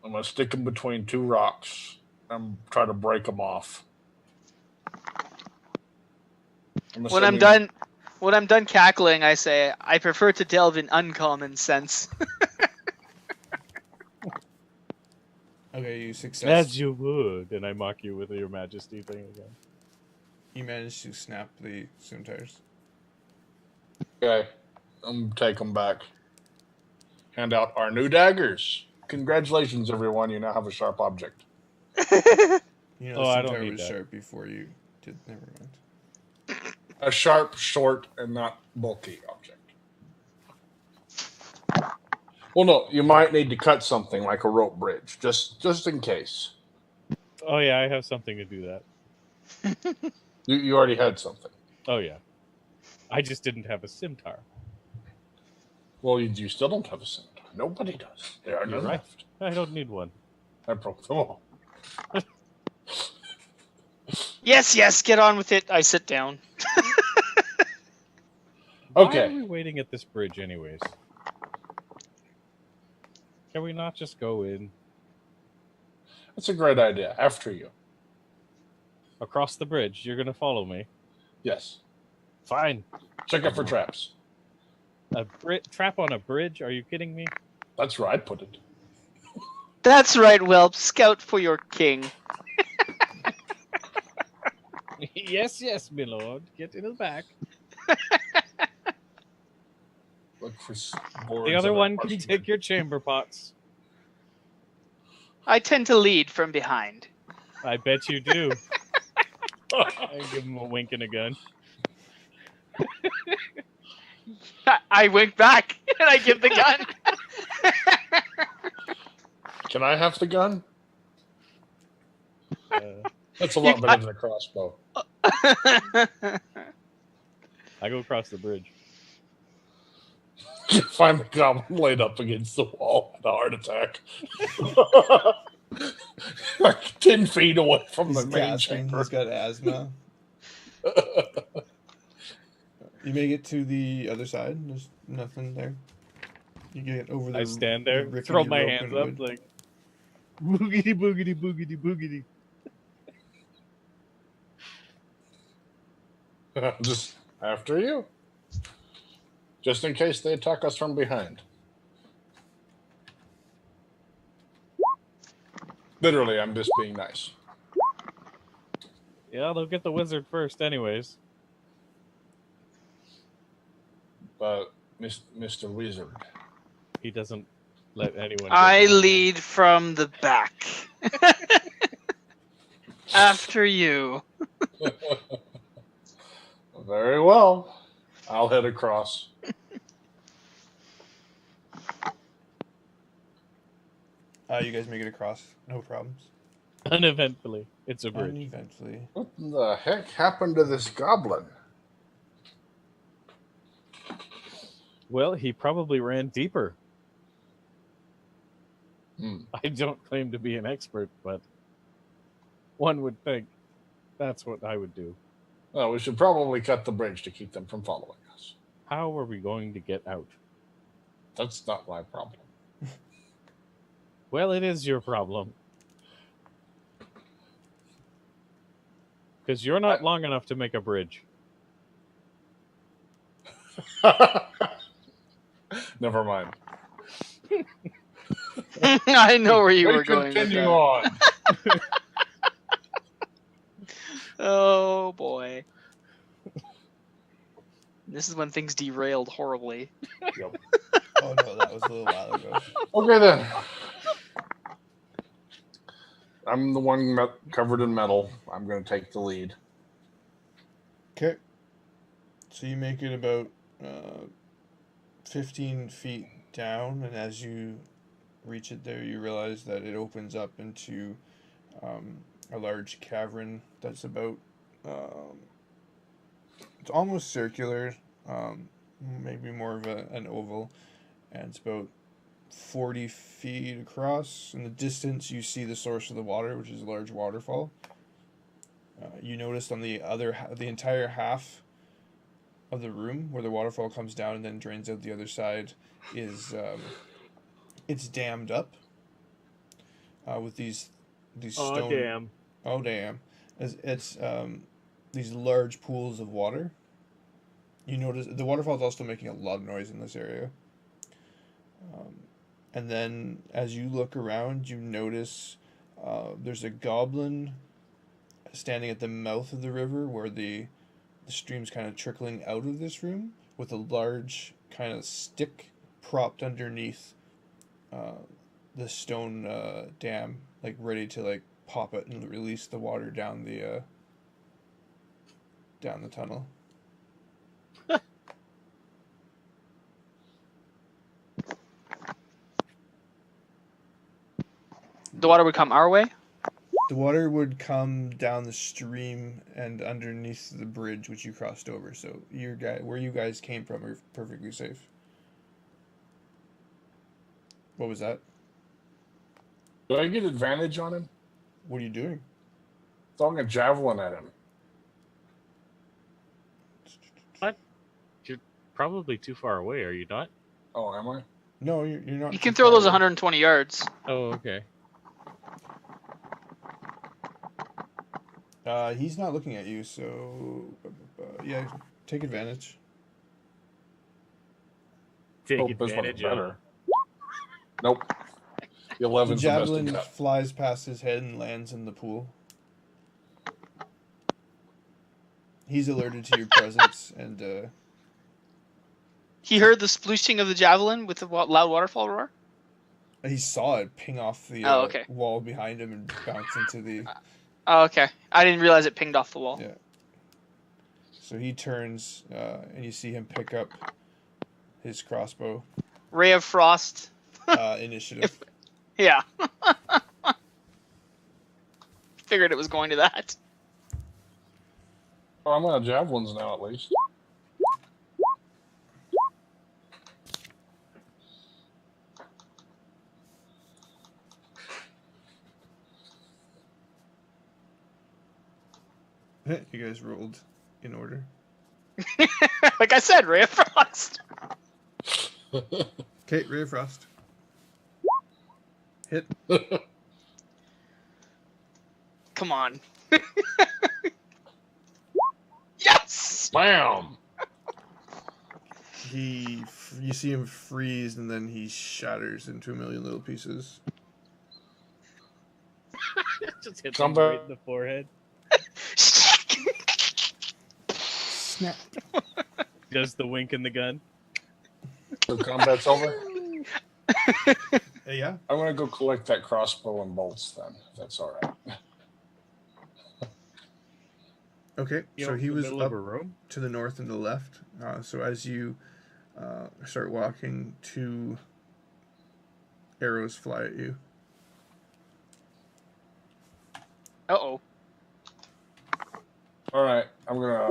I'm going to stick them between two rocks, and try to break them off. When I'm done cackling, I say, I prefer to delve in uncommon sense. Okay, you success. As you would, and I mock you with your majesty thing again. You managed to snap the scimitars. Okay, I'm going to take them back. Hand out our new daggers. Congratulations, everyone. You now have a sharp object. You know, Oh, the I don't scimitar need was that. sharp before you did. Never mind. A sharp, short, and not bulky object. Well, no, you might need to cut something like a rope bridge, just in case. Oh yeah, I have something to do that. You already had something. Oh yeah. I just didn't have a scimitar. Well, you still don't have a scimitar. Nobody does. There are You're none right. left. I don't need one. I broke them all. Yes, get on with it. I sit down. Why Okay. are we waiting at this bridge anyways? Can we not just go in That's a great idea. After you. across the bridge? You're gonna follow me. Yes. Fine. Check out for traps. A trap on a bridge? Are you kidding me? That's where I'd put it. That's right, Whelp. Scout for your king. Yes, my lord. Get in the back. But Look for boards. The other that are one can partially- take your chamber pots. I tend to lead from behind. I bet you do. I give him a wink and a gun. I wink back and I give the gun. Can I have the gun? Uh, That's a lot better than a crossbow. I go across the bridge. You find the goblin laid up against the wall with a heart attack. Like 10 feet away from He's the main gasping. chamber. He's got asthma. You make it to the other side. There's nothing there. You get over the. I stand the there, rickety throw my rope hands and up wood. like boogity boogity boogity boogity. Just after you. Just in case they attack us from behind. Literally, I'm just being nice. Yeah, they'll get the wizard first, anyways. But, Mr. Wizard. He doesn't let anyone. I get lead from the back. After you. Very well. I'll head across. You guys make it across. No problems. Uneventfully, it's a bridge. Uneventfully. What the heck happened to this goblin? Well, he probably ran deeper. Hmm. I don't claim to be an expert, but one would think that's what I would do. Well, we should probably cut the bridge to keep them from following us. How are we going to get out? That's not my problem. Well, it is your problem. Because you're not long enough to make a bridge. Never mind. I know where you were going with Continue that. on. Oh boy. This is when things derailed horribly. Yep. Oh no, that was a little while ago. Okay then. I'm the one covered in metal. I'm going to take the lead. Okay. So you make it about 15 feet down, and as you reach it there, you realize that it opens up into a large cavern that's about it's almost circular, maybe more of an oval, and it's about 40 feet across. In the distance, you see the source of the water, which is a large waterfall. You noticed on the entire half of the room where the waterfall comes down and then drains out the other side is it's dammed up with these stone. Oh, damn. Oh damn! It's these large pools of water. You notice the waterfall is also making a lot of noise in this area. And then as you look around, you notice there's a goblin standing at the mouth of the river where the stream's kind of trickling out of this room with a large kind of stick propped underneath the stone dam, like ready to like pop it and release the water down the tunnel. The water would come our way. The water would come down the stream and underneath the bridge which you crossed over. So where you guys came from are perfectly safe. What was that? Do I get advantage on him? What are you doing? Throwing a javelin at him. You're probably too far away, are you not? Oh, am I? No, you're not. You too can throw far those away. 120 yards. Oh, okay. He's not looking at you, so yeah, take advantage. Take Hope this one's advantage of better. Nope. The The 11's the best javelin he got. flies past his head and lands in the pool. He's alerted to your presence, and He heard the splooshing of the javelin with the loud waterfall roar? He saw it ping off the okay. wall behind him and bounce into the... Oh, okay. I didn't realize it pinged off the wall. Yeah. So he turns, and you see him pick up his crossbow. Ray of Frost. Initiative. Yeah. Figured it was going to that. Oh, I'm out of javelins now, at least. You guys rolled in order. Like I said, Ray of Frost. Okay, Ray of Frost. Hit. Come on. Yes! Bam! You see him freeze, and then he shatters into a million little pieces. Just hit him Somebody- right in the forehead. Snap. Does the wink in the gun. So combat's over. Yeah. I'm gonna go collect that crossbow and bolts then, if that's all right. Okay, You so know, he the was middle up of a room. to the north and the left. So as you start walking, 2 arrows fly at you. Uh-oh. All right, I'm gonna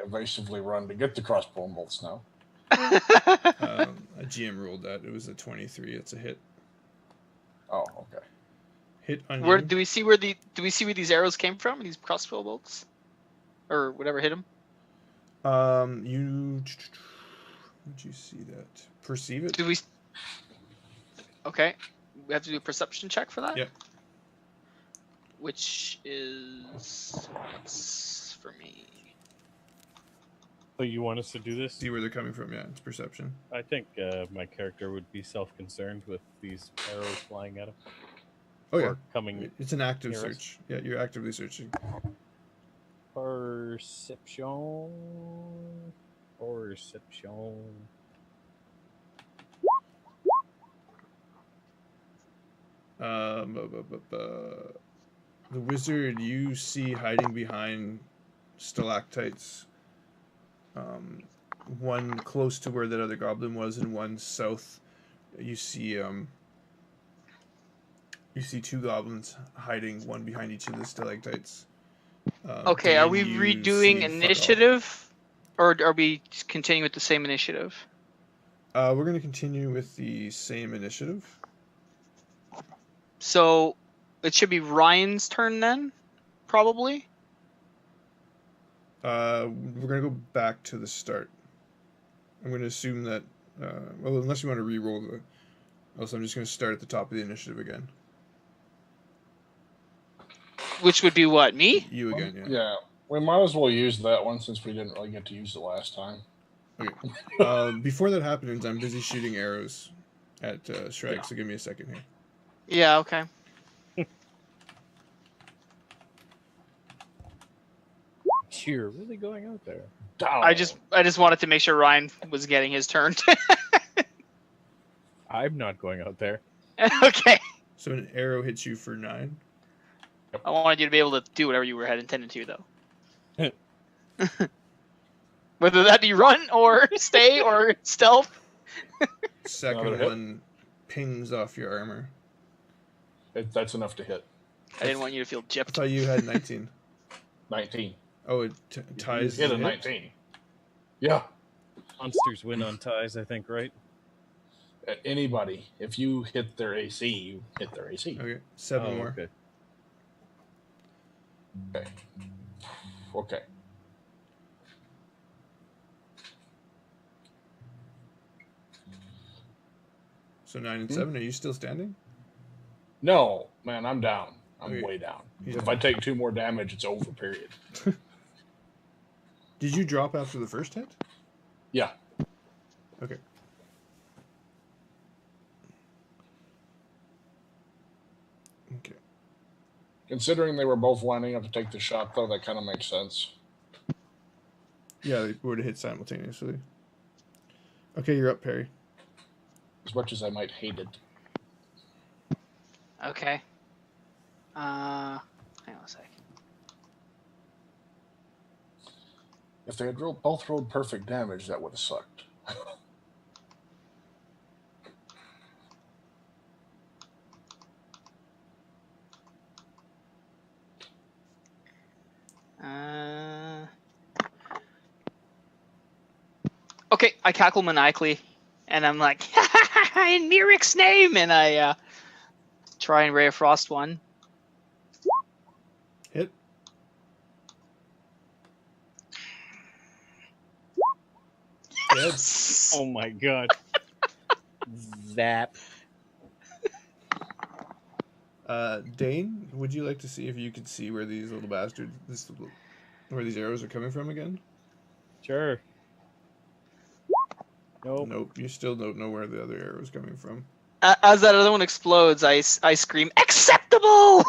evasively run to get the crossbow and bolts now. A GM rolled that. It was a 23. It's a hit. Oh, okay. Hit on Where you. do we see where these arrows came from? These crossbow bolts? Or whatever hit him? You... Did you see that? Perceive it? Do we... Okay. We have to do a perception check for that? Yep. Which is... What's for me? So you want us to do this? See where they're coming from. Yeah, it's perception. I think my character would be self-concerned with these arrows flying at him. Oh, yeah. Or coming. It's an active near us. search. Yeah, you're actively searching. Perception. Perception. The wizard you see hiding behind stalactites. One close to where that other goblin was, and one south. You see 2 goblins hiding, one behind each of the stalactites. Okay, are we Dane, you redoing see fuck all. initiative? Or are we continuing with the same initiative? We're going to continue with the same initiative. So, it should be Ryan's turn then? Probably? We're going to go back to the start. I'm going to assume that... well, unless you want to re-roll the... Else I'm just going to start at the top of the initiative again. Which would be what, me? You again, yeah. Yeah, we might as well use that one since we didn't really get to use it last time. Okay. Before that happens, I'm busy shooting arrows at Shrek, so give me a second here. Yeah, okay. You're really going out there. Down. I just wanted to make sure Ryan was getting his turn. I'm not going out there. Okay. So an arrow hits you for 9. I wanted you to be able to do whatever you had intended to, though. Whether that be run or stay or stealth. Second Another hit. one pings off your armor. That's enough to hit. I didn't want you to feel I gypped. thought you had 19. 19. Oh, it ties. Hit the a hit? 19. Yeah. Monsters win on ties, I think, right? Anybody, if you hit their AC, you hit their AC. Okay, 7 more. Okay. Okay. Okay. So 9 and 7. Are you still standing? No, man, I'm down. I'm Okay. way down. He's If down. I take 2 more damage, it's over, period. Did you drop after the first hit? Yeah. Okay. Okay. Considering they were both lining up to take the shot, though, that kind of makes sense. Yeah, they would have hit simultaneously. Okay, you're up, Parry. As much as I might hate it. Okay. Hang on a sec. If they had both rolled perfect damage, that would have sucked. Okay, I cackle maniacally, and I'm like, in Mirik's name, and I try and Ray of Frost one. Hit. Yes! Oh my god. Zap. Dane, would you like to see if you could see where these little bastards, where these arrows are coming from again? Sure. Nope. Nope. You still don't know where the other arrow is coming from. As that other one explodes, I scream, acceptable!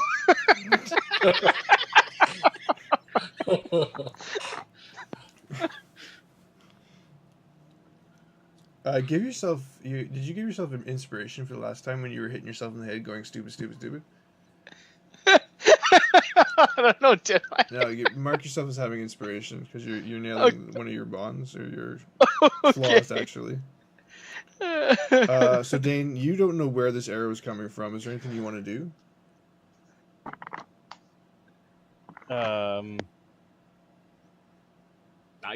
Give yourself. Did you give yourself an inspiration for the last time when you were hitting yourself in the head, going stupid, stupid, stupid? I don't know, did I? No, mark yourself as having inspiration because you're nailing one of your bonds or your flaws actually. So Dane, you don't know where this arrow is coming from. Is there anything you want to do? I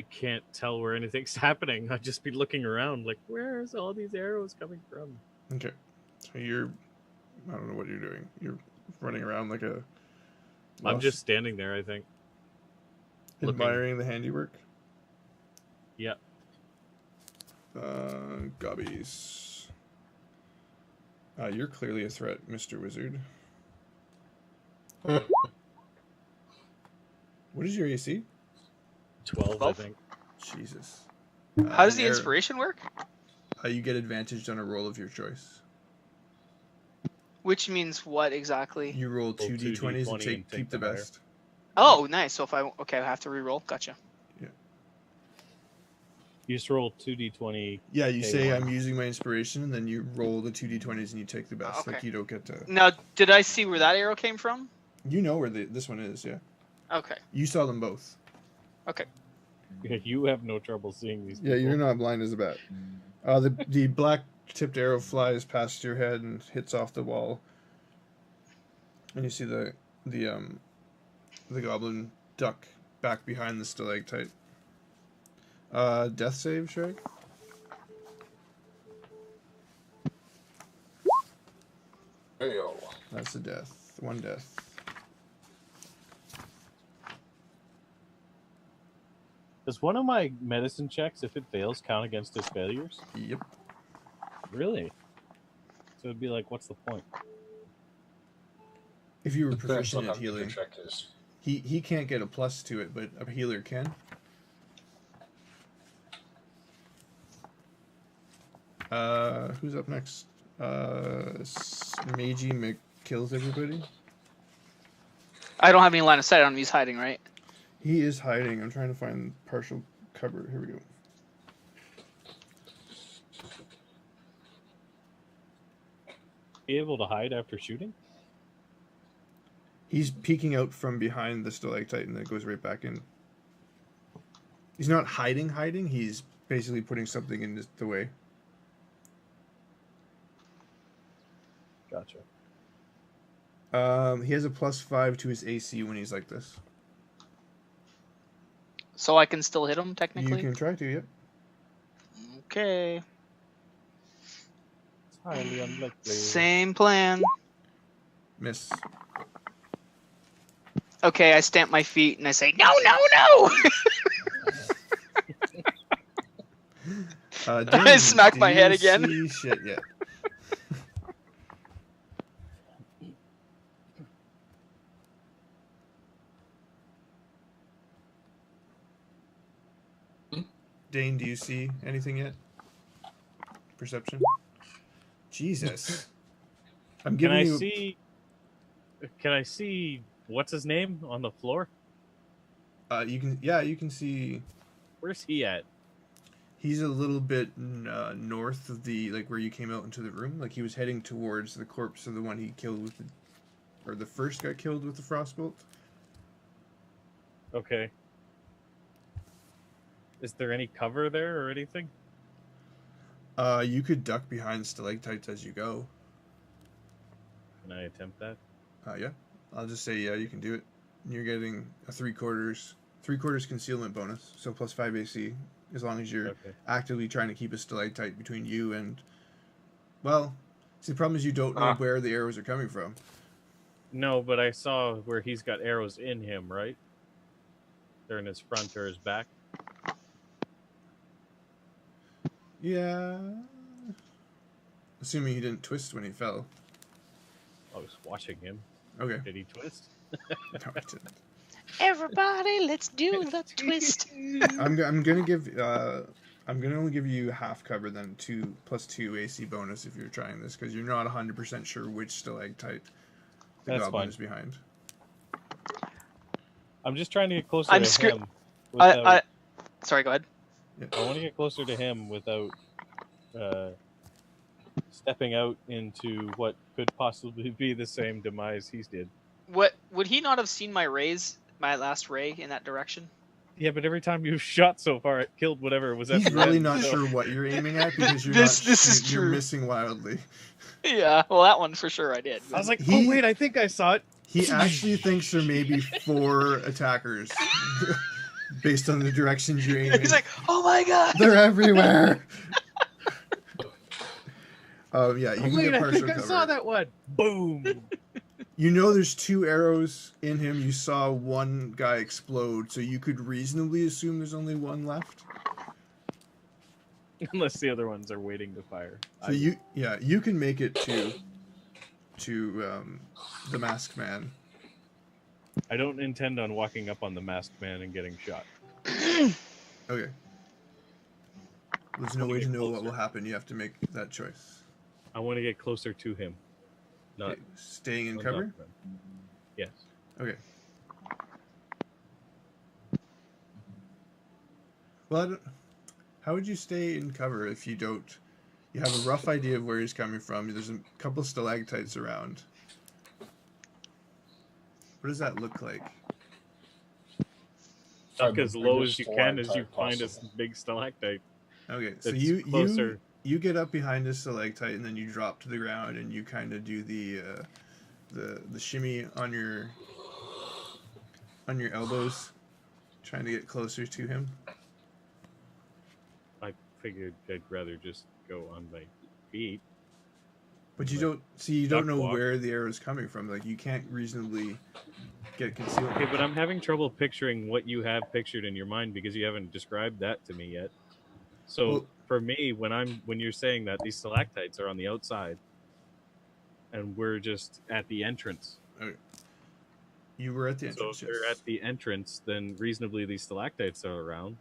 can't tell where anything's happening. I'd just be looking around like, where's all these arrows coming from? Okay. So I don't know what you're doing. You're running around like a... I'm just standing there, I think. Admiring the handiwork? Yep. Gobbies. You're clearly a threat, Mr. Wizard. What is your AC? 12, I think. Jesus. How does the inspiration work? You get advantaged on a roll of your choice. Which means what exactly? You roll 2d20s and keep the best. Oh, nice. So if I have to re-roll. Gotcha. Yeah. You just roll 2d20. Yeah, you say I'm using my inspiration, and then you roll the 2d20s and you take the best. Okay. Like you don't get to. Now, did I see where that arrow came from? You know where this one is, yeah. Okay. You saw them both. Okay. You have no trouble seeing these people. Yeah, you're not blind as a bat. The black tipped arrow flies past your head and hits off the wall, and you see the goblin duck back behind the stalactite. Death save, Shrek? Fail. That's a death. One death. Does one of my medicine checks, if it fails, count against his failures? Yep. Really? So it'd be like, what's the point? If you were Depends proficient on at how good your healing. check is. He can't get a plus to it, but a healer can. Who's up next? Meiji kills everybody. I don't have any line of sight on him. He's hiding, right? He is hiding. I'm trying to find partial cover. Here we go. Be able to hide after shooting? He's peeking out from behind the stalactite and then goes right back in. He's not hiding. He's basically putting something in the way. Gotcha. He has a +5 to his AC when he's like this. So I can still hit him, technically? You can try to, yep. Okay. It's highly unlikely. Same plan. Miss. Okay, I stamp my feet and I say, no, no, no! I smack my head again. See shit yet? Dane, do you see anything yet? Perception? Jesus. I'm Can giving I see... Can I see... What's his name on the floor? You can see... Where's he at? He's a little bit north of the like where you came out into the room. Like he was heading towards the corpse of the one he killed with the, or the first got killed with the frostbolt. Okay. Is there any cover there or anything? You could duck behind stalactites as you go. Can I attempt that? Yeah. I'll just say yeah, you can do it. You're getting a 3/4 concealment bonus, so plus 5 AC, as long as you're actively trying to keep a stalactite between you and. Well, see, the problem is you don't know where the arrows are coming from. No, but I saw where he's got arrows in him, right? They're in his front or his back. Yeah. Assuming he didn't twist when he fell. I was watching him. Okay. Did he twist? No, he didn't. Everybody, let's do the twist. I'm gonna only give you half cover then, plus 2 AC bonus if you're trying this, because you're not 100% sure which stalactite the goblin is behind. I'm just trying to get closer to him. Sorry, go ahead. Yeah. I want to get closer to him without stepping out into what could possibly be the same demise he did. What would he not have seen my last ray in that direction? Yeah, but every time you shot so far, it killed whatever was at He's the really end, not so. sure what you're aiming at because you're you're missing wildly. Yeah, well, that one for sure I did. I was like, oh wait, I think I saw it. He actually thinks there may be 4 attackers based on the directions you're aiming. He's like, oh my god, they're everywhere. Yeah, you can get partial cover. I saw that one. Boom. You know there's 2 arrows in him. You saw one guy explode, so you could reasonably assume there's only one left. Unless the other ones are waiting to fire. So you can make it to the masked man. I don't intend on walking up on the masked man and getting shot. Okay. There's no way to know what will happen. You have to make that choice. I want to get closer to him. Not staying in cover? Yes. Okay. Well, how would you stay in cover if you don't... You have a rough idea of where he's coming from. There's a couple stalactites around. What does that look like? Duck as low as you can as you find a big stalactite. Okay, so you get up behind a stalactite and then you drop to the ground and you kind of do the shimmy on your elbows, trying to get closer to him. I figured I'd rather just go on my feet. But you don't know where the arrow is coming from. Like you can't reasonably get concealed. Okay, but I'm having trouble picturing what you have pictured in your mind because you haven't described that to me yet. So for me, when you're saying that these stalactites are on the outside, and we're just at the entrance. Okay. You were at the entrance. So if they're at the entrance, then reasonably these stalactites are around.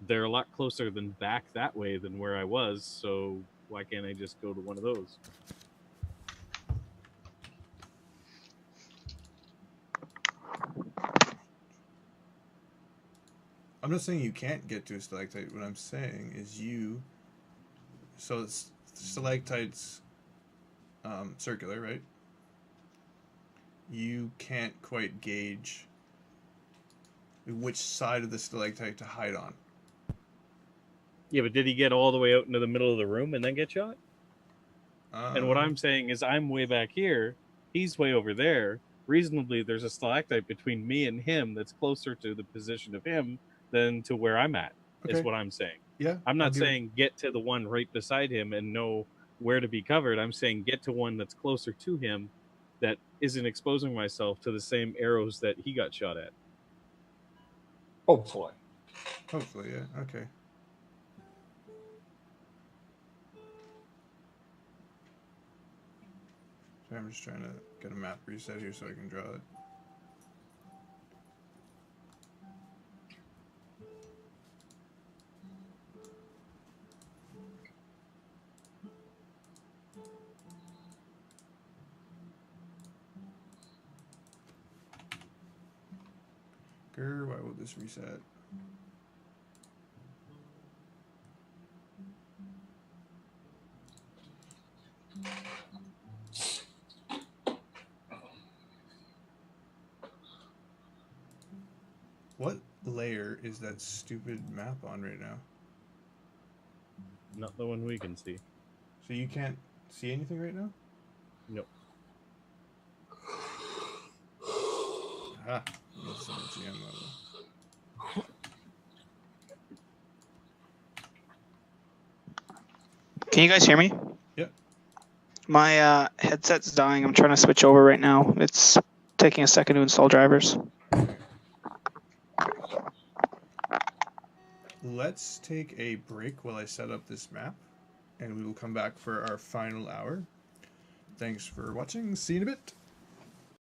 They're a lot closer than back that way than where I was. So why can't I just go to one of those? I'm not saying you can't get to a stalactite. What I'm saying is so it's stalactites circular, right? You can't quite gauge which side of the stalactite to hide on. Yeah, but did he get all the way out into the middle of the room and then get shot? And what I'm saying is I'm way back here. He's way over there. Reasonably, there's a stalactite between me and him that's closer to the position of him than to where I'm at, is what I'm saying. Yeah. I'm not saying get to the one right beside him and know where to be covered. I'm saying get to one that's closer to him that isn't exposing myself to the same arrows that he got shot at. Hopefully, yeah. Okay. So I'm just trying to get a map reset here so I can draw it. Why will this reset? What layer is that stupid map on right now? Not the one we can see. So you can't see anything right now? Nope. Ah, it's on GM level. Can you guys hear me? Yep. My headset's dying. I'm trying to switch over right now. It's taking a second to install drivers. Let's take a break while I set up this map, and we will come back for our final hour. Thanks for watching. See you in a bit.